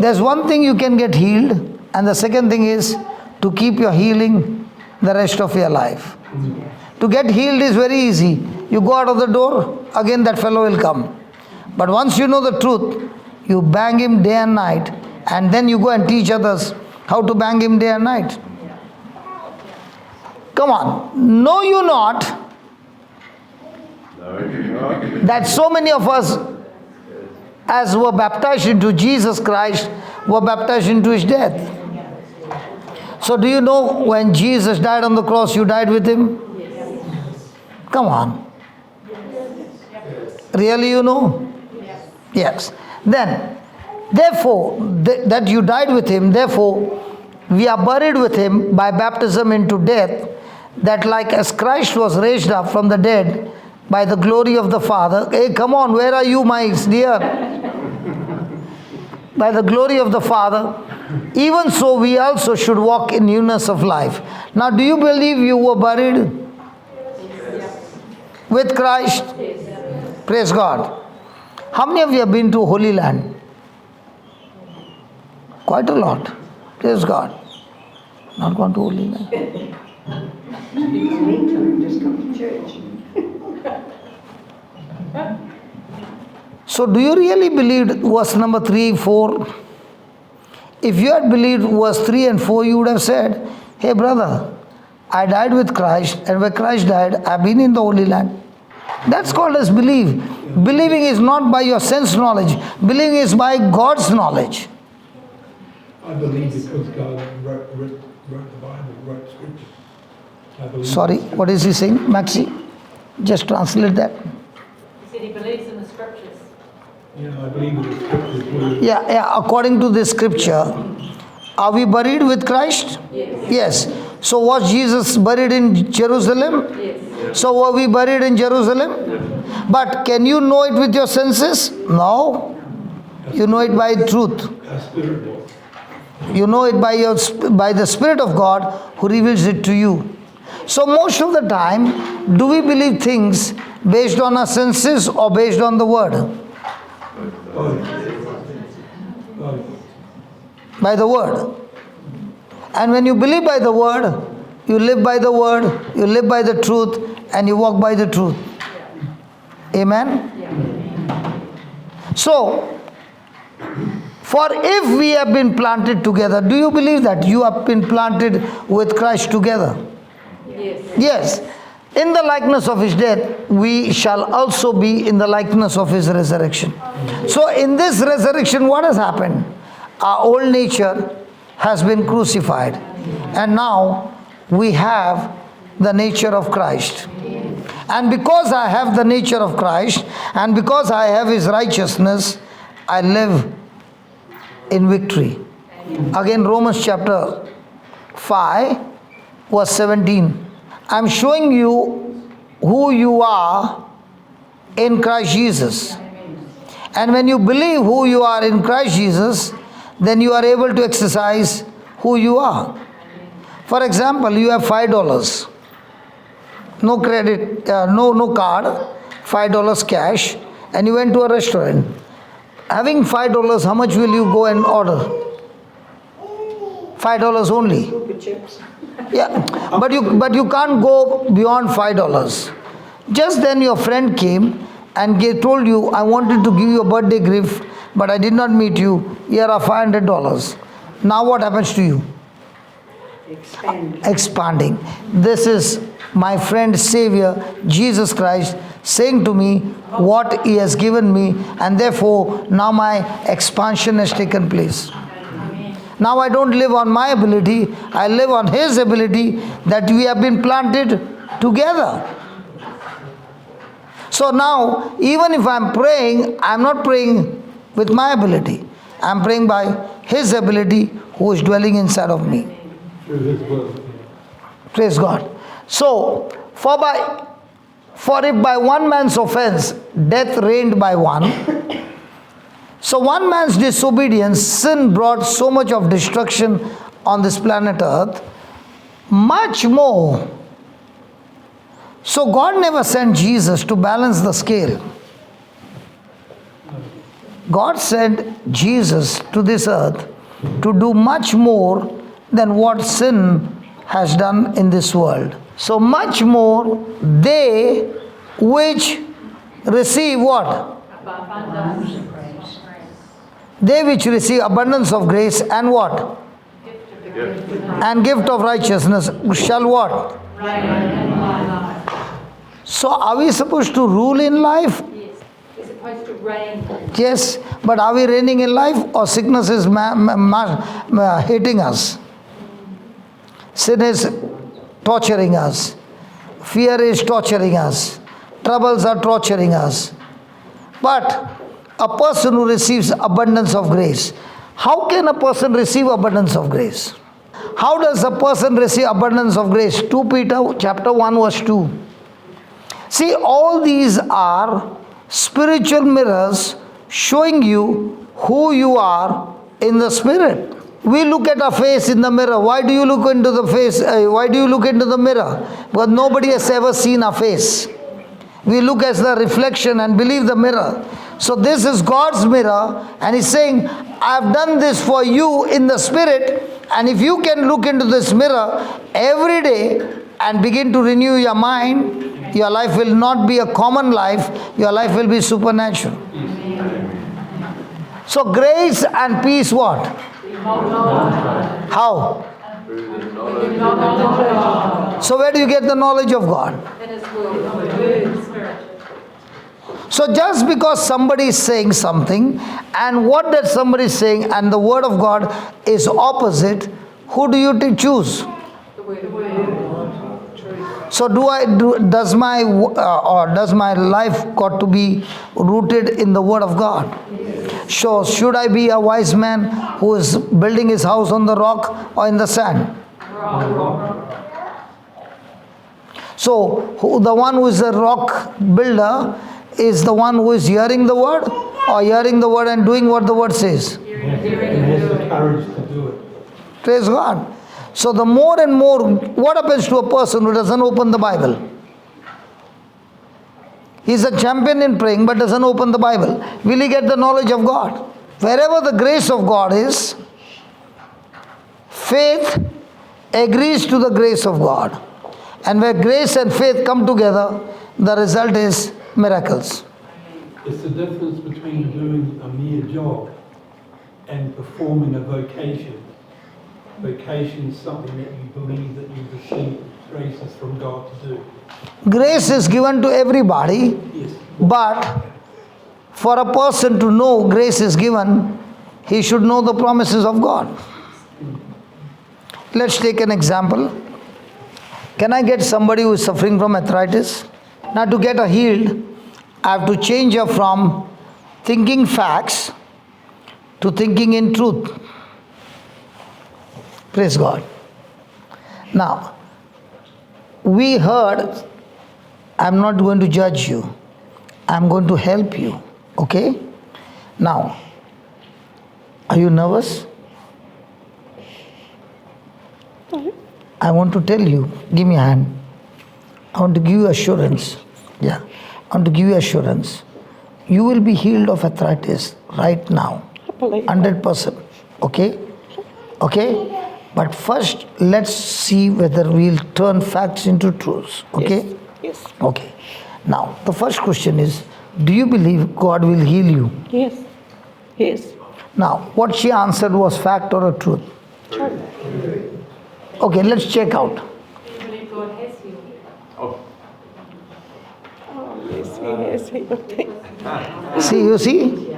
There's one thing you can get healed, and the second thing is to keep your healing the rest of your life. To get healed is very easy. You go out of the door, again that fellow will come. But once you know the truth, you bang him day and night, and then you go and teach others how to bang him day and night. Come on. Know you not that so many of us, as were baptized into Jesus Christ, were baptized into his death. So do you know when Jesus died on the cross, you died with him? Come on. Really you know? Yes. Then, therefore, that you died with him, therefore, we are buried with him by baptism into death, that like as Christ was raised up from the dead by the glory of the Father. Hey, come on, where are you, my dear? By the glory of the Father, even so we also should walk in newness of life. Now, do you believe you were buried with Christ? Praise God. How many of you have been to Holy Land? Quite a lot. Praise God. Not gone to Holy Land. Meantime, just come to church. So do you really believe verse number 3, 4? If you had believed verse 3 and 4, you would have said, hey brother, I died with Christ, and when Christ died, I've been in the Holy Land. That's called as belief. Believing is not by your sense knowledge. Believing is by God's knowledge. I believe because God wrote the Bible, wrote scripture. I believe. Sorry, what is he saying, Maxi? Just translate that. He said he believes in the scriptures. Yeah, I believe in the scriptures. Word. Yeah, according to this scripture, are we buried with Christ? Yes. So was Jesus buried in Jerusalem? Yes. So were we buried in Jerusalem? But can you know it with your senses? No. You know it by truth. Our spirit was. You know it by the Spirit of God who reveals it to you. So most of the time, do we believe things based on our senses or based on the Word? By the Word. And when you believe by the Word, you live by the Word, you live by the truth, and you walk by the truth. Amen? So, for if we have been planted together, do you believe that you have been planted with Christ together? Yes. Yes. In the likeness of his death, we shall also be in the likeness of his resurrection. So in this resurrection, what has happened? Our old nature has been crucified. And now we have the nature of Christ. And because I have the nature of Christ, and because I have his righteousness, I live in victory. Again, Romans chapter 5, verse 17. I'm showing you who you are in Christ Jesus. And when you believe who you are in Christ Jesus, then you are able to exercise who you are. For example, you have $5. No credit, no card, $5 cash, and you went to a restaurant. Having $5, how much will you go and order? $5 only. Super chips. Yeah, but you can't go beyond $5. Just then your friend came and told you, I wanted to give you a birthday gift, but I did not meet you. Here are $500. Now what happens to you? Expand. Expanding. This is my friend Savior Jesus Christ saying to me what he has given me, and therefore now my expansion has taken place. Now I don't live on my ability, I live on his ability, that we have been planted together. So now even if I'm praying, I'm not praying with my ability, I'm praying by his ability who is dwelling inside of me. Through his word. Praise God. So, for if by one man's offense death reigned by one, so one man's disobedience, sin brought so much of destruction on this planet Earth, much more. So God never sent Jesus to balance the scale. God sent Jesus to this earth to do much more than what sin has done in this world. So much more they which receive what? They which receive abundance of grace and what? And gift of righteousness shall what? So are we supposed to rule in life? Yes. We're supposed to reign. Yes, but are we reigning in life, or sickness is hating us? Sin is torturing us. Fear is torturing us. Troubles are torturing us. But a person who receives abundance of grace, how can a person receive abundance of grace? How does a person receive abundance of grace? 2 Peter chapter 1 verse 2. See, all these are spiritual mirrors showing you who you are in the spirit. We look at our face in the mirror. Why do you look into the face? Why do you look into the mirror? Because nobody has ever seen our face. We look as the reflection and believe the mirror. So this is God's mirror, and he's saying, I have done this for you in the spirit, and if you can look into this mirror every day and begin to renew your mind, your life will not be a common life, your life will be supernatural. So grace and peace what? How? So where do you get the knowledge of God? In His will. Spirit. So just because somebody is saying something, and what that somebody is saying and the word of God is opposite, who do you choose? The word. So does my life got to be rooted in the word of God? So should I be a wise man who is building his house on the rock or in the sand? So the one who is a rock builder is the one who is hearing the word, or hearing the word and doing what the word says? And has the courage to do it. Praise God. So the more and more, what happens to a person who doesn't open the Bible? He's a champion in praying but doesn't open the Bible. Will he get the knowledge of God? Wherever the grace of God is, faith agrees to the grace of God. And where grace and faith come together, the result is miracles. It's the difference between doing a mere job and performing a vocation. Vocation is something that you believe that you've received graces from God to do. Grace is given to everybody, Yes. but for a person to know grace is given, he should know the promises of God. Let's take an example. Can I get somebody who is suffering from arthritis? Now to get her healed, I have to change her from thinking facts to thinking in truth. Praise God. Now, we heard, I'm not going to judge you. I'm going to help you. Okay? Now, are you nervous? I want to tell you, give me a hand. I want to give you assurance. Yeah. I want to give you assurance. You will be healed of arthritis right now. 100%. Okay? Okay? But first, let's see whether we'll turn facts into truths. Okay? Yes. Okay. Now, the first question is, do you believe God will heal you? Yes. Yes. Now, what she answered was fact or a truth? True. Okay, let's check out. Do you believe God has healed you? Oh, yes, he has healed me. See, you see?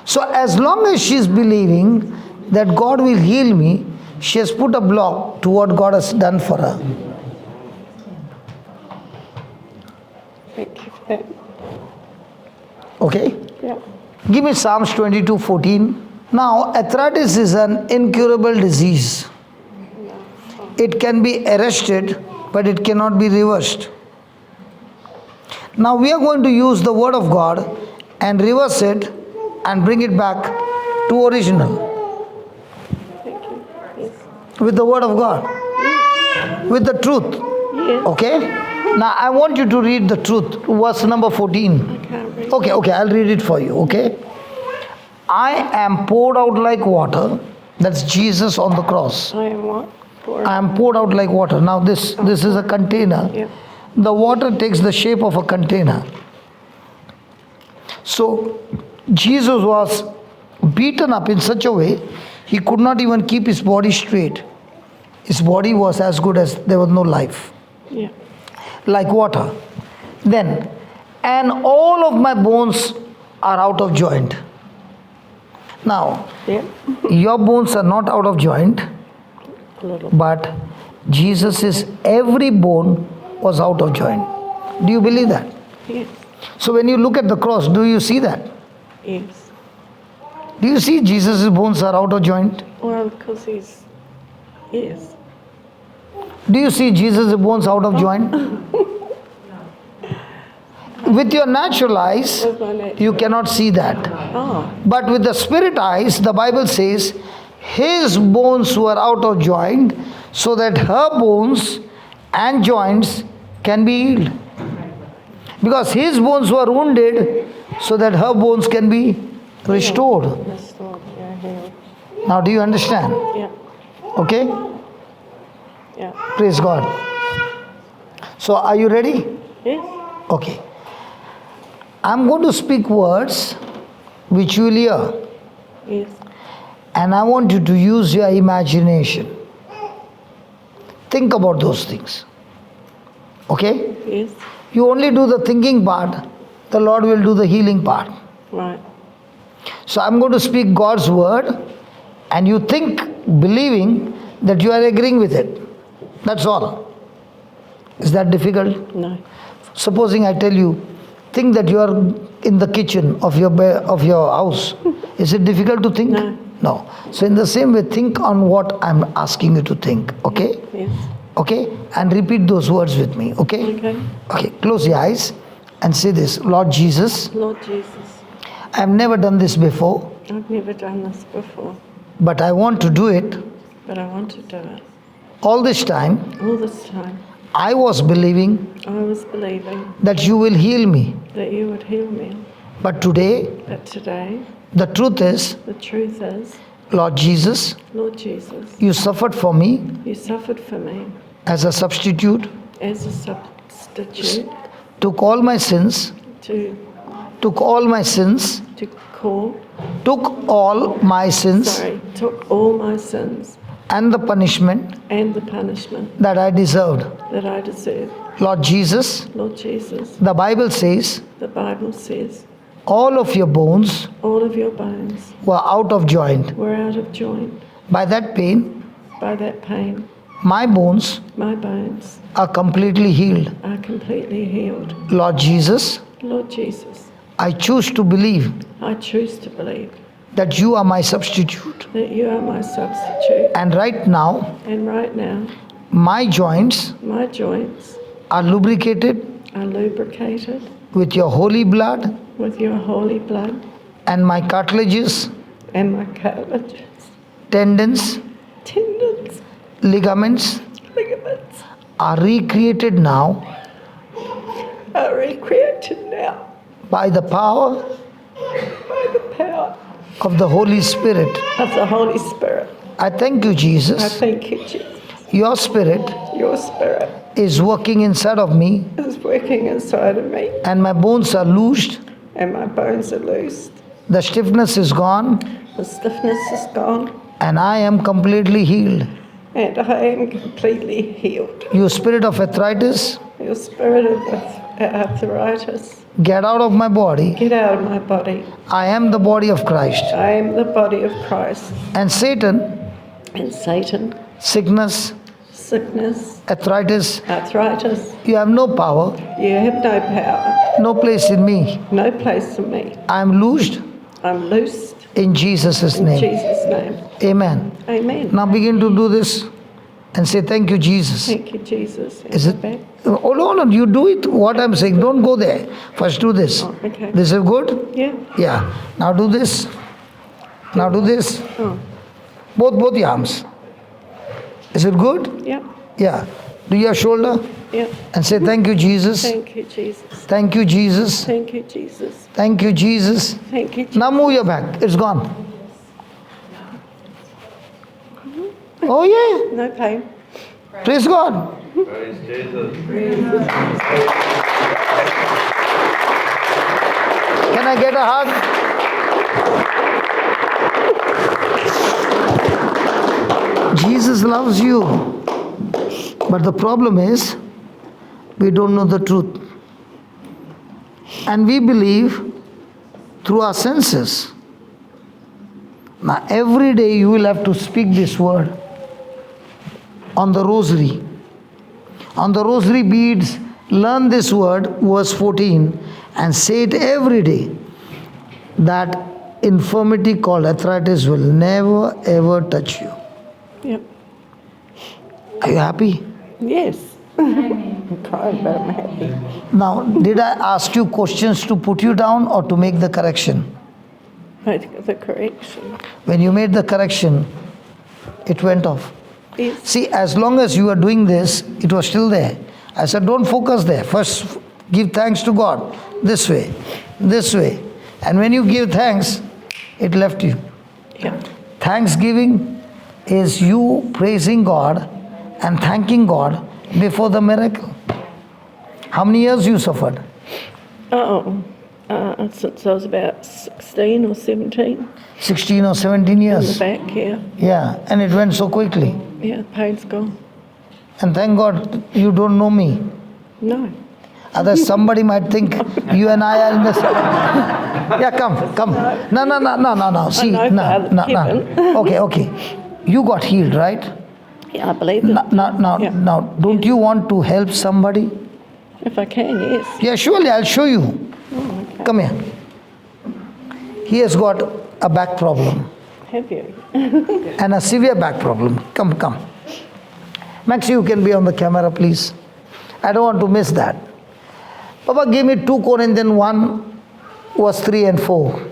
So, as long as she's believing that God will heal me, she has put a block to what God has done for her. Thank you for that. Okay? Yeah. Give me Psalms 22:14. Now, arthritis is an incurable disease. It can be arrested, but it cannot be reversed. Now, we are going to use the Word of God and reverse it and bring it back to original Thank you. Yes. with the Word of God, with the truth. Yes. Okay? Now, I want you to read the truth, verse number 14. I can't read. Okay, I'll read it for you, okay? I am poured out like water. That's Jesus on the cross. I am what? For I am poured out like water. Now this is a container. Yeah. The water takes the shape of a container. So Jesus was beaten up in such a way he could not even keep his body straight. His body was as good as there was no life. Yeah. Like water. Then, and all of my bones are out of joint. Now, Yeah. your bones are not out of joint, A little. but Jesus' every bone was out of joint. Do you believe that? Yes. So when you look at the cross, do you see that? Yes. Do you see Jesus' bones are out of joint? Well, because he's. Yes. Do you see Jesus' bones out of joint? With your natural eyes, With my natural. you cannot see that. Oh. But with the spirit eyes, the Bible says, his bones were out of joint, so that her bones and joints can be healed. Because his bones were wounded, so that her bones can be restored. Restored. Yeah. Healed. Now, do you understand? Yeah. Okay? Yeah. Praise God. So, are you ready? Yes. Okay. I'm going to speak words which you will hear, Yes. and I want you to use your imagination. Think about those things. Okay? Yes. You only do the thinking part, the Lord will do the healing part. Right. So I'm going to speak God's word, and you think, believing that you are agreeing with it. That's all. Is that difficult? No. Supposing I tell you, think that you are in the kitchen of your house. Is it difficult to think? No. No. So in the same way, think on what I'm asking you to think. Okay? Yes. Okay? And repeat those words with me. Okay? Okay. Okay. Close your eyes and say this. Lord Jesus, Lord Jesus, I have never done this before, I've never done this before, but I want to do it. but I want to do it. All this time, All this time, I was believing I was believing that you will heal me. that you would heal me. But today, But today, the truth is, the truth is, Lord Jesus, Lord Jesus, you suffered for me you suffered for me as a substitute, as a substitute took all my sins, to took all my sins, took all my sins took all my sins and the punishment and the punishment that I deserved. that I deserve. Lord Jesus, Lord Jesus, the Bible says, the Bible says all of your bones all of your bones were out of joint. were out of joint. By that pain, By that pain, my bones my bones are completely healed. are completely healed. Lord Jesus, Lord Jesus, I choose to believe I choose to believe that you are my substitute. that you are my substitute. And right now, And right now, my joints my joints are lubricated are lubricated with your holy blood, with your holy blood, and my cartilages, and my cartilages, tendons, tendons, ligaments ligaments are recreated now are recreated now by the power by the power of the Holy Spirit. of the Holy Spirit. I thank you, I Jesus. thank you, Jesus. Your spirit Your spirit is working inside of me, is working inside of me, and my bones are loosed. and my bones are loosed. The stiffness is gone, The stiffness is gone, and I am completely healed. and I am completely healed. You spirit of arthritis, Your spirit of arthritis, get out of my body. get out of my body. I am the body of Christ. I am the body of Christ. And Satan, And Satan, sickness, sickness, arthritis, arthritis, you have no power, you have no power, no place in me. no place in me. I am loosed I'm loosed in Jesus' in name. Jesus' name. Amen. Amen. Now begin to do this and say, thank you, Jesus. Thank you, Jesus. Is it? Back. Oh, no, you do it. What I'm saying, don't go there. First do this. Oh, okay. This is good? Yeah. Yeah. Now do this. Now do this. Oh, Both your arms. Is it good? yeah. Yeah. Do your shoulder Yeah. and say, thank you, Jesus. Thank you, Jesus. Thank you, Jesus. Thank you, Jesus. Thank you, Jesus. Thank you, Jesus. Now move your back. It's gone. Oh, yeah. No pain. Praise God. Praise Jesus. Can I get a hug? Jesus loves you. But the problem is, we don't know the truth. And we believe through our senses. Now, every day you will have to speak this word on the rosary. On the rosary beads, learn this word, verse 14, and say it every day. That infirmity called arthritis will never ever touch you. Yep. Are you happy? Yes. I'm crying, but I'm happy. Now, did I ask you questions to put you down or to make the correction? Make the correction. When you made the correction, it went off. Yes. See, as long as you are doing this, it was still there. I said, don't focus there. First, give thanks to God. This way, this way. And when you give thanks, it left you. Yeah. Thanksgiving is you praising God and thanking God before the miracle. How many years you suffered? Since I was about 16 or 17. 16 or 17 In the years. back, yeah. Yeah, and it went so quickly. Yeah, the pain's gone. And thank God you don't know me. No. Otherwise somebody might think you and I are in the same. Yeah, come. No. See, know, Father Kevin. Okay. You got healed, right? Yeah, I believe it. Yeah. Now, don't you want to help somebody? If I can, yes. Yeah, surely, I'll show you. Come here. He has got a back problem Have you? and a severe back problem. Come. Max, you can be on the camera, please. I don't want to miss that. Papa, give me 2 Corinthians 1, verse 3 and 4.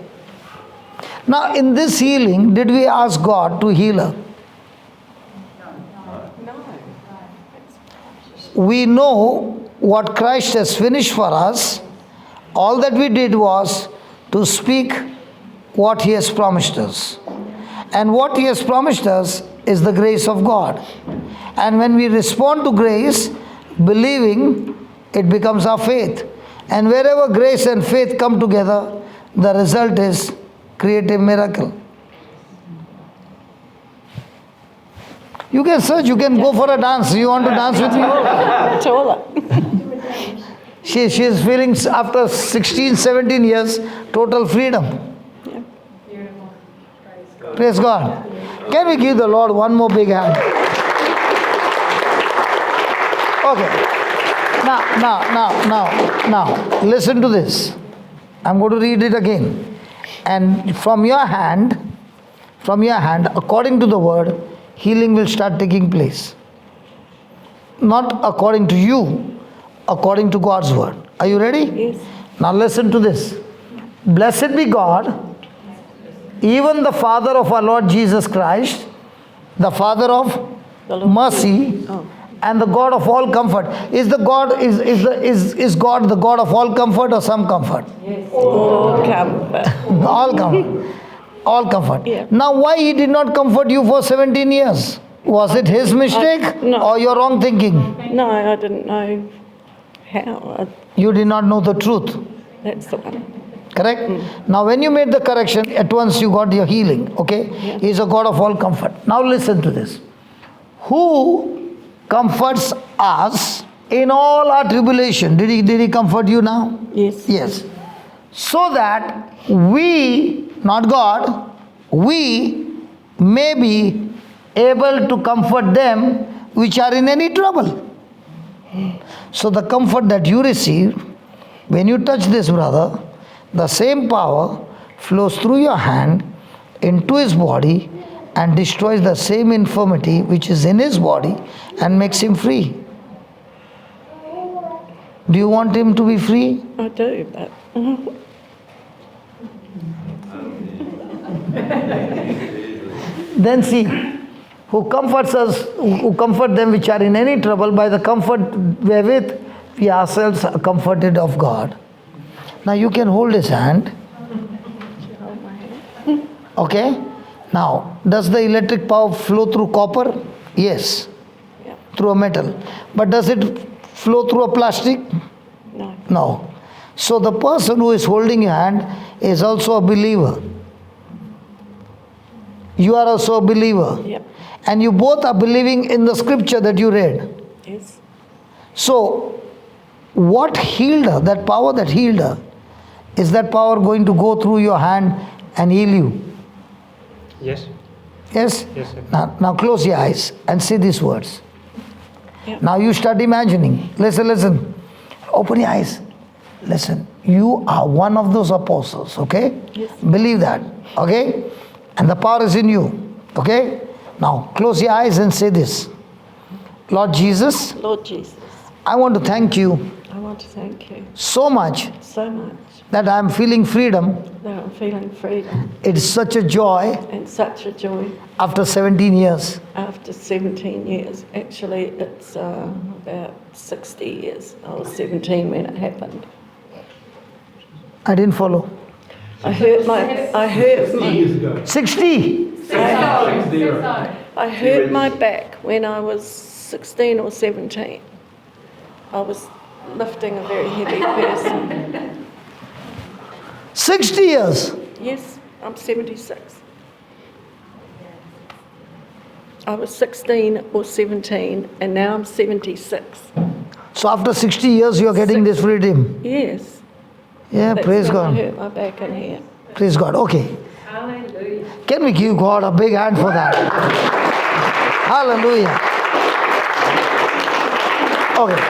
Now, in this healing, did we ask God to heal her? We know what Christ has finished for us. All that we did was to speak what He has promised us. And what He has promised us is the grace of God. And when we respond to grace, believing, it becomes our faith. And wherever grace and faith come together, the result is creative miracle. You can search, you can go for a dance. You want to dance with me? Taller. She is feeling after 16, 17 years, total freedom. Yeah. Praise God. Can we give the Lord one more big hand? Okay. Now, listen to this. I'm going to read it again. And from your hand, according to the word, healing will start taking place. Not according to you, according to God's word. Are you ready? Yes. Now listen to this. Blessed be God, even the Father of our Lord Jesus Christ, the Father of mercy, and the God of all comfort. Is God the God of all comfort or some comfort? All comfort. All comfort. All comfort. Yeah. Now, why he did not comfort you for 17 years? Was it his mistake no. or your wrong thinking? No, I didn't know how. You did not know the truth. That's the one. Correct? Now, when you made the correction, at once you got your healing. Okay? Yeah. He is a God of all comfort. Now, listen to this. Who comforts us in all our tribulation? Did he comfort you now? Yes. Yes. So that we, not God, we may be able to comfort them which are in any trouble. So the comfort that you receive, when you touch this brother, the same power flows through your hand into his body and destroys the same infirmity which is in his body and makes him free. Do you want him to be free? I do, but Then see, who comforts us, who comfort them which are in any trouble by the comfort wherewith we ourselves are comforted of God. Now you can hold his hand. Okay? Now, does the electric power flow through copper? Yes. yeah, Through a metal. But does it flow through a plastic? no. No. So the person who is holding your hand is also a believer. You are also a believer. Yep. And you both are believing in the scripture that you read. Yes. So, what healed her, that power that healed her, is that power going to go through your hand and heal you? Yes. Yes? Yes, sir. Now close your eyes and say these words. Yeah. Now you start imagining. Listen. Open your eyes. Listen. You are one of those apostles, okay? Yes. Believe that, okay? And the power is in you, okay? Now close your eyes and say this. Lord Jesus, Lord Jesus, I want to thank you I want to thank you so much so much that I am feeling freedom. that I'm feeling freedom It is such a joy and such a joy after 17 years. after 17 years. Actually, it's about 60 years. I was 17 when it happened. I didn't follow. I hurt my years ago. 60. 60. I hurt my back when I was 16 or 17. I was lifting a very heavy person. 60 years. Yes, I'm 76. I was 16 or 17 and now I'm 76. So after 60 years you are getting this freedom. Yes. Yeah, That's praise when I God. hurt my back in here. Praise God. Okay. Hallelujah. Can we give God a big hand for that? Hallelujah. Okay.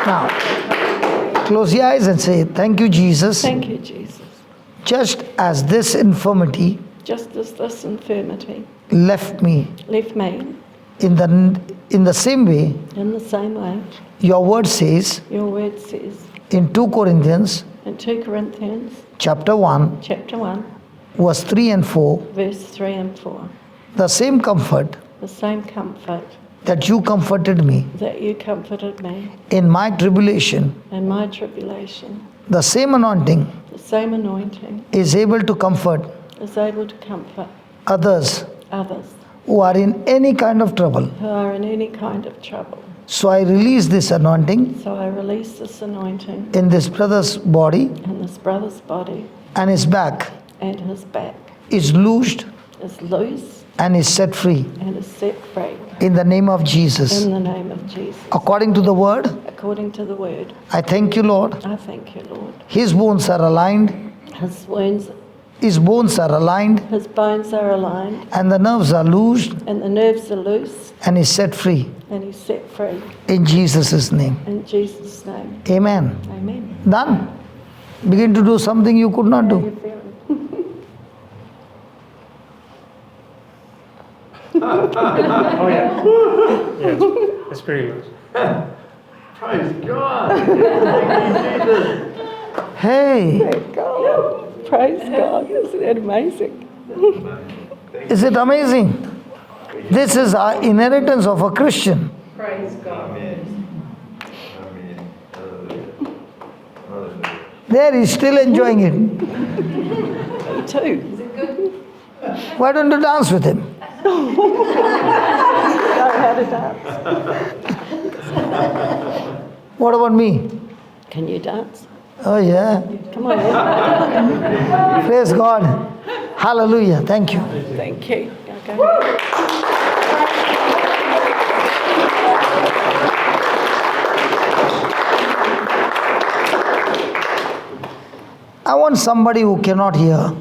Now, close your eyes and say, thank you, Jesus. Thank you, Jesus. Just as this infirmity Just as this infirmity left me left me in the same way, in the same way, your word says your word says in 2 Corinthians in 2 Corinthians chapter 1, chapter 1, verse 3 and 4, verse 3 and 4, the same comfort the same comfort that you comforted me that you comforted me in my tribulation, in my tribulation, the same anointing the same anointing is able to comfort is able to comfort others others who are in any kind of trouble. who are in any kind of trouble. So I release this anointing So I release this anointing in this brother's body, in this brother's body, and his back and his back is loosed is loose and is set free and is set free in the name of Jesus. in the name of Jesus. According to the word, According to the word, I thank you, Lord. I thank you, Lord. His bones are aligned, His wounds, his bones are aligned, his bones are aligned, and the nerves are loosed and the nerves are loose, and is set free and he's set free. in Jesus' name. In Jesus' name, Amen. amen. Done. Begin to do something you could not How do. you feeling? Oh, yeah. Yes, it's pretty loose. Praise God. Thank you, Jesus. Hey, God. Praise God. Isn't that amazing? is it amazing? This is our inheritance of a Christian. Praise God. There he's still enjoying it. Me too. Why don't you dance with him? Don't know how to dance. What about me? Can you dance? Oh, yeah. Come on, then. Praise God. Hallelujah. Thank you. Thank you. Okay. I want somebody who cannot hear.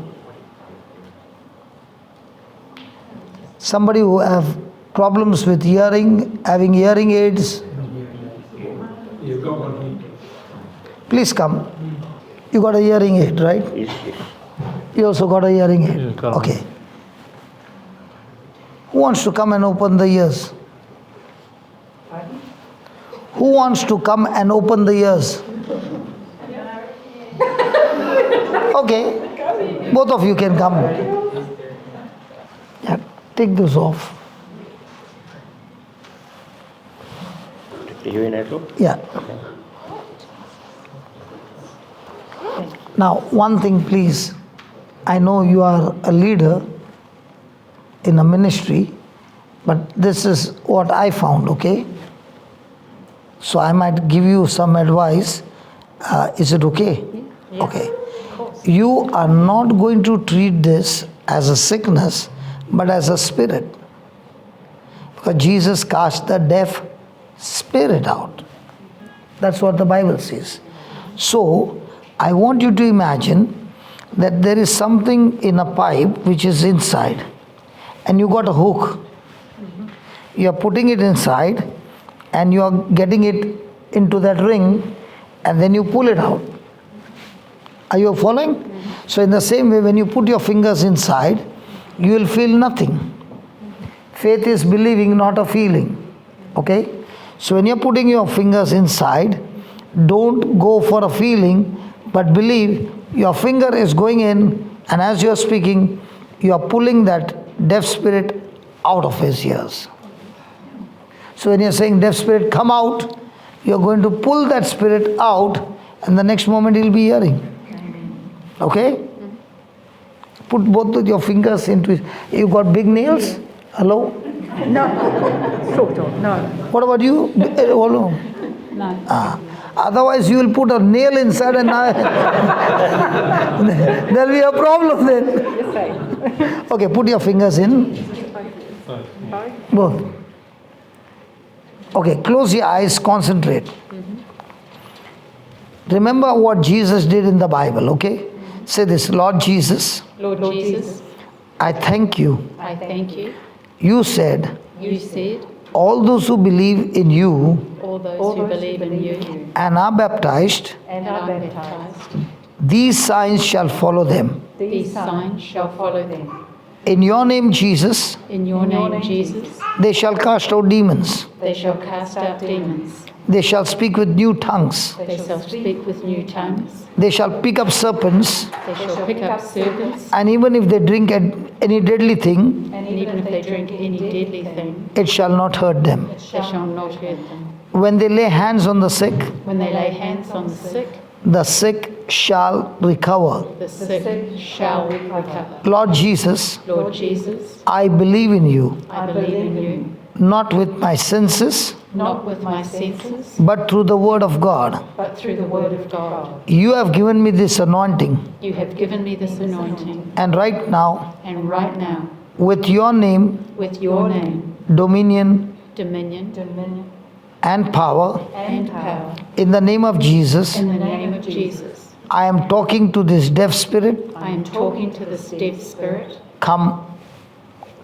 Somebody who have problems with hearing, having hearing aids. You've got one here. Please come. You got a hearing aid, right? Yes, yes. You also got a hearing aid? Yeah, got it. Okay. Who wants to come and open the ears? Who wants to come and open the ears? Okay. Both of you can come. Yeah, take those off. You in April? Yeah. Now, one thing, please. I know you are a leader in a ministry, but this is what I found, okay? So I might give you some advice. Is it okay? Okay. You are not going to treat this as a sickness, but as a spirit. Because Jesus cast the deaf spirit out. That's what the Bible says. So, I want you to imagine that there is something in a pipe which is inside, and you got a hook. You are putting it inside, and you are getting it into that ring, and then you pull it out. Are you following? So in the same way, when you put your fingers inside, you will feel nothing. Faith is believing, not a feeling. Okay? So when you're putting your fingers inside, don't go for a feeling, but believe your finger is going in, and as you're speaking, you are pulling that deaf spirit out of his ears. So when you're saying, deaf spirit, come out, you're going to pull that spirit out, and the next moment he'll be hearing. Okay? Put both of your fingers into it. You got big nails? Hello? No, sort of, no. What about you? Hello? No. Otherwise, you will put a nail inside and there'll be a problem then. Okay, put your fingers in. Both. Okay, close your eyes, concentrate. Remember what Jesus did in the Bible, okay? Say this, Lord Jesus, Lord Jesus, I thank you. I thank you. You said, You said, all those who believe in you all those who believe in you and are baptized, and are baptized, these signs shall follow them. these signs shall follow them. In your name, Jesus, In your name, Jesus, they shall cast out demons. they shall cast out demons. They shall speak with new tongues. They shall speak with new tongues. They shall pick up serpents. They shall pick up serpents. And even if they drink any deadly thing, And even if they drink any deadly thing, it shall not hurt them. they shall not hurt them. When they lay hands on the sick, When they lay hands on the sick shall recover. the sick shall recover. Lord Jesus, Lord Jesus, I believe in you, I believe in you, not with my senses, not with my senses, but through the word of God. but through the word of God. You have given me this anointing, You have given me this anointing, and right now, and right now, with your name, with your name, dominion, dominion, and power, and power, in the name of Jesus, in the name of Jesus, I am talking to this deaf spirit. I am talking to this deaf spirit. Come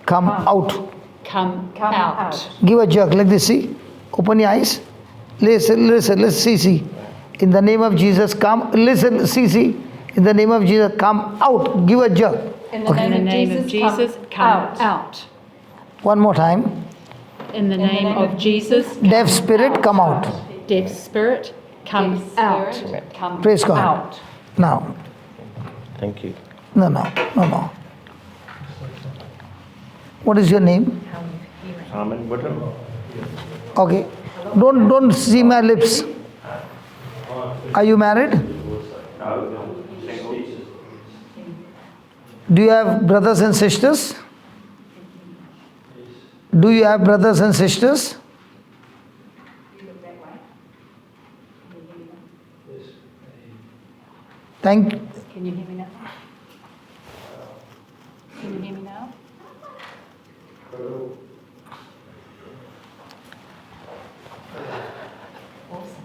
out. Come out. Give a jerk like this, see? Open your eyes. Listen, let's see. In the name of Jesus, come. Listen, see. In the name of Jesus, come out. Give a jerk. In the name of Jesus, come out. One more time. In the name of Jesus, Deaf spirit, come out. deaf spirit, come out. Come Praise God. out. Now. Thank you. No. What is your name? Amen. Button. Okay. Don't see my lips. Are you married? Do you have brothers and sisters? Do you have brothers and sisters? Thank you. Can you hear me now? Can you hear me now?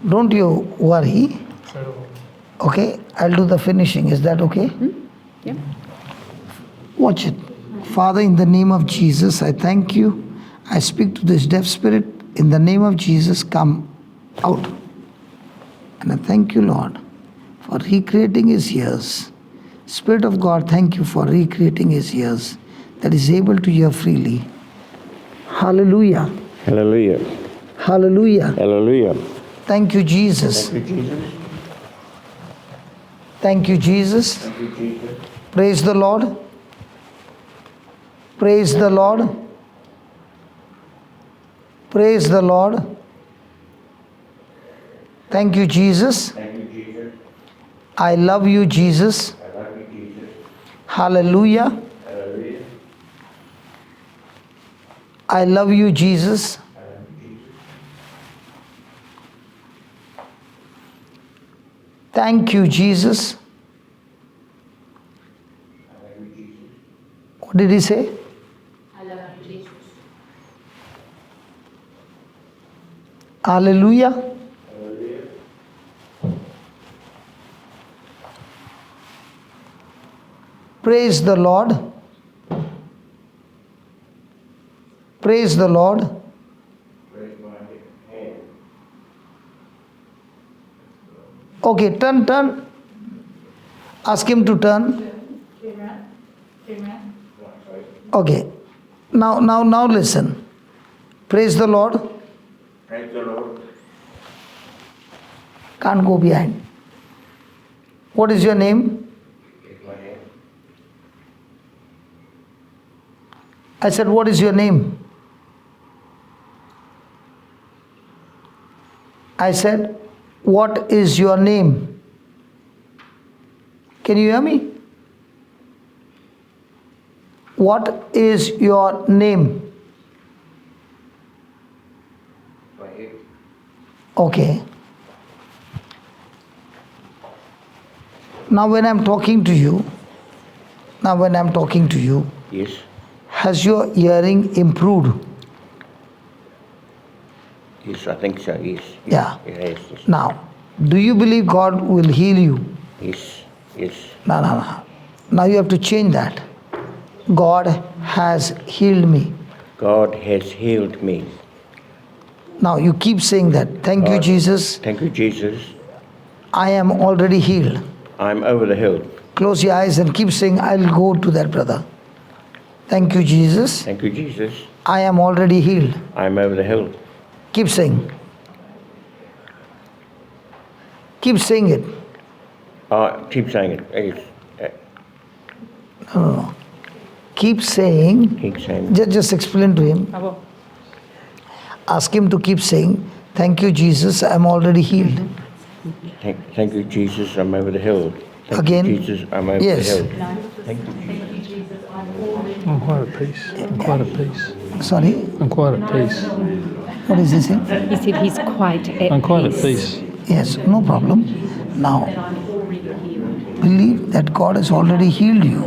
Don't you worry. Okay, I'll do the finishing. Is that okay? Yeah. Watch it. Father, in the name of Jesus, I thank you. I speak to this deaf spirit. In the name of Jesus, come out. And I thank you, Lord, for recreating his ears. Spirit of God, thank you for recreating his ears that is able to hear freely. Hallelujah. Hallelujah. Hallelujah. Hallelujah. Thank you, Jesus. Thank you, Jesus. Thank you, Jesus. Thank you, Jesus. Praise the Lord. Praise the Lord. Praise the Lord. Thank you, Jesus. Thank you, Jesus. I love you, Jesus. I love you, Jesus. Hallelujah. Hallelujah. I love you, Jesus. I love you, Jesus. Thank you, Jesus. I love you, Jesus. What did he say? I love you, Jesus. Hallelujah. Hallelujah. Praise the Lord. Praise the Lord. Praise my hand. Okay, turn. Ask him to turn. Okay. Now listen. Praise the Lord. Praise the Lord. Can't go behind. What is your name? Praise my hand. I said, what is your name? I said, what is your name? Can you hear me? What is your name? My head. Okay. Now when I'm talking to you, Yes. has your hearing improved? Yes, I think so. Yes. Yeah. Yes. Yes. Now, do you believe God will heal you? Yes. Yes. No. Now you have to change that. God has healed me. God has healed me. Now you keep saying that. Thank you, God- Jesus. Thank you, Jesus. I am already healed. I'm over the hill. Close your eyes and keep saying, I'll go to that brother. Thank you, Jesus. Thank you, Jesus. I am already healed. I'm over the hill. Keep saying. Keep saying it. Keep saying it. Yes. Keep saying. Keep saying it. Just explain to him. I will. Ask him to keep saying, thank you, Jesus. I'm already healed. Thank you, Jesus. I'm over the hill. Thank Again? you, Jesus. I'm over Yes. the hill. Thank you, Jesus. I'm quite at peace. I'm quite at peace. Sorry? I'm quite at peace. What is he saying? He said he's quite at I'm quite at peace. Yes, no problem. Now, believe that God has already healed you.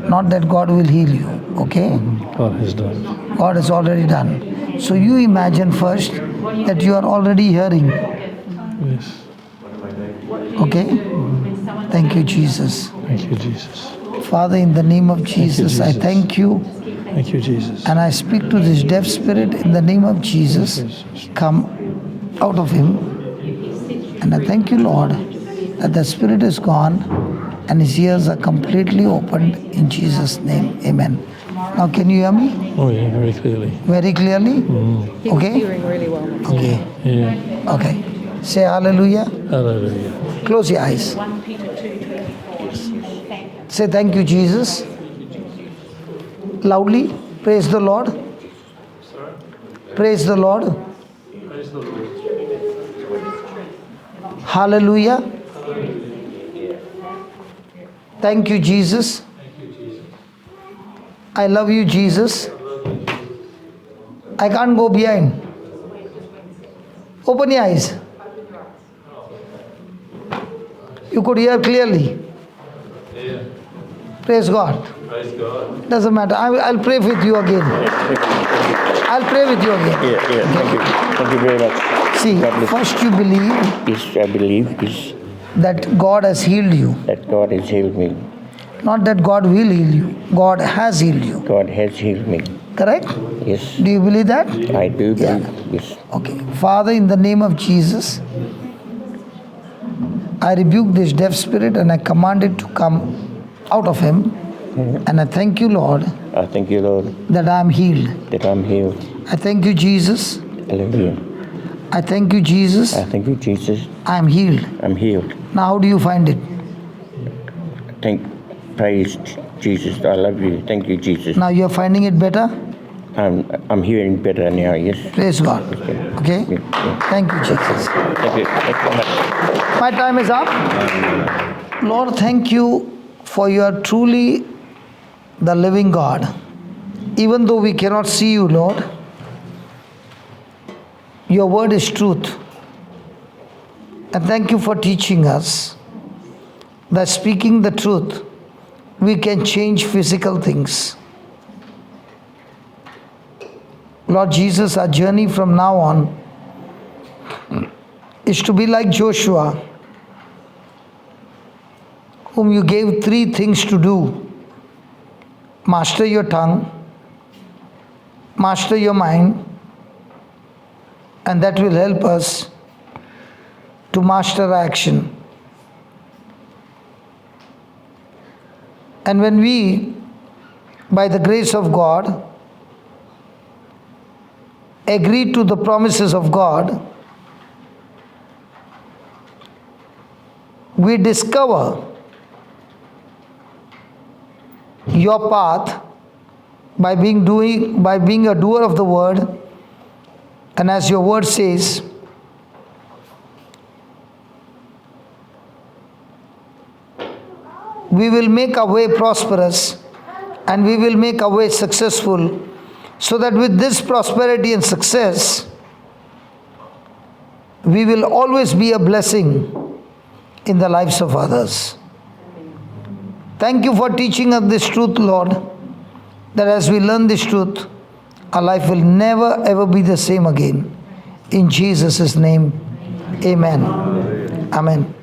Not that God will heal you. Okay? God has done. God has already done. So you imagine first that you are already hearing. Yes. Okay? Thank you, Jesus. Thank you, Jesus. Father, in the name of Jesus, I Jesus. thank you. Thank you, Jesus. And I speak to this deaf spirit in the name of Jesus. Come out of him. And I thank you, Lord, that the spirit is gone and his ears are completely opened in Jesus' name. Amen. Now, can you hear me Oh, yeah, very clearly. very clearly? He was Okay? hearing really well. Okay. Yeah. Okay. Say hallelujah. Hallelujah. Close your eyes. Say thank you, Jesus. Loudly. Praise the Lord. Praise the Lord. Hallelujah. Thank you, Jesus. I love you, Jesus. I can't go behind. Open your eyes. You could hear clearly. Praise God. Doesn't matter. I'll pray with you again. I'll pray with you again. Yeah. Thank you very much. See, God bless. first you believe Yes, I believe yes, that God has healed you. that God has healed me. Not that God will heal you. God has healed you. God has healed me. Correct? Yes, Do you believe that? I do Yeah. believe. Yes. Okay. Father, in the name of Jesus, I rebuke this deaf spirit and I command it to come out of him. And I thank you, Lord, I thank you, Lord, that I am healed. that I'm healed. I thank you, Jesus. Hallelujah. I thank you, Jesus. I thank you, Jesus. I am healed. I'm healed. Now, how do you find it? Praise Jesus. I love you. Thank you, Jesus. Now you are finding it better? I'm hearing better now. Yes. Praise God. Okay? Yeah. Thank you, Jesus. Thank you. Thank you very much. My time is up. Lord, thank you for you are truly the living God. Even though we cannot see you, Lord, your word is truth. And thank you for teaching us that speaking the truth, we can change physical things. Lord Jesus, our journey from now on is to be like Joshua, whom you gave 3 things to do. Master your tongue, master your mind, and that will help us to master action. And when we, by the grace of God, agree to the promises of God, we discover your path by being a doer of the word. And as your word says, we will make our way prosperous and we will make our way successful, so that with this prosperity and success, we will always be a blessing in the lives of others. Thank you for teaching us this truth, Lord, that as we learn this truth, our life will never ever be the same again. In Jesus' name, amen. Amen.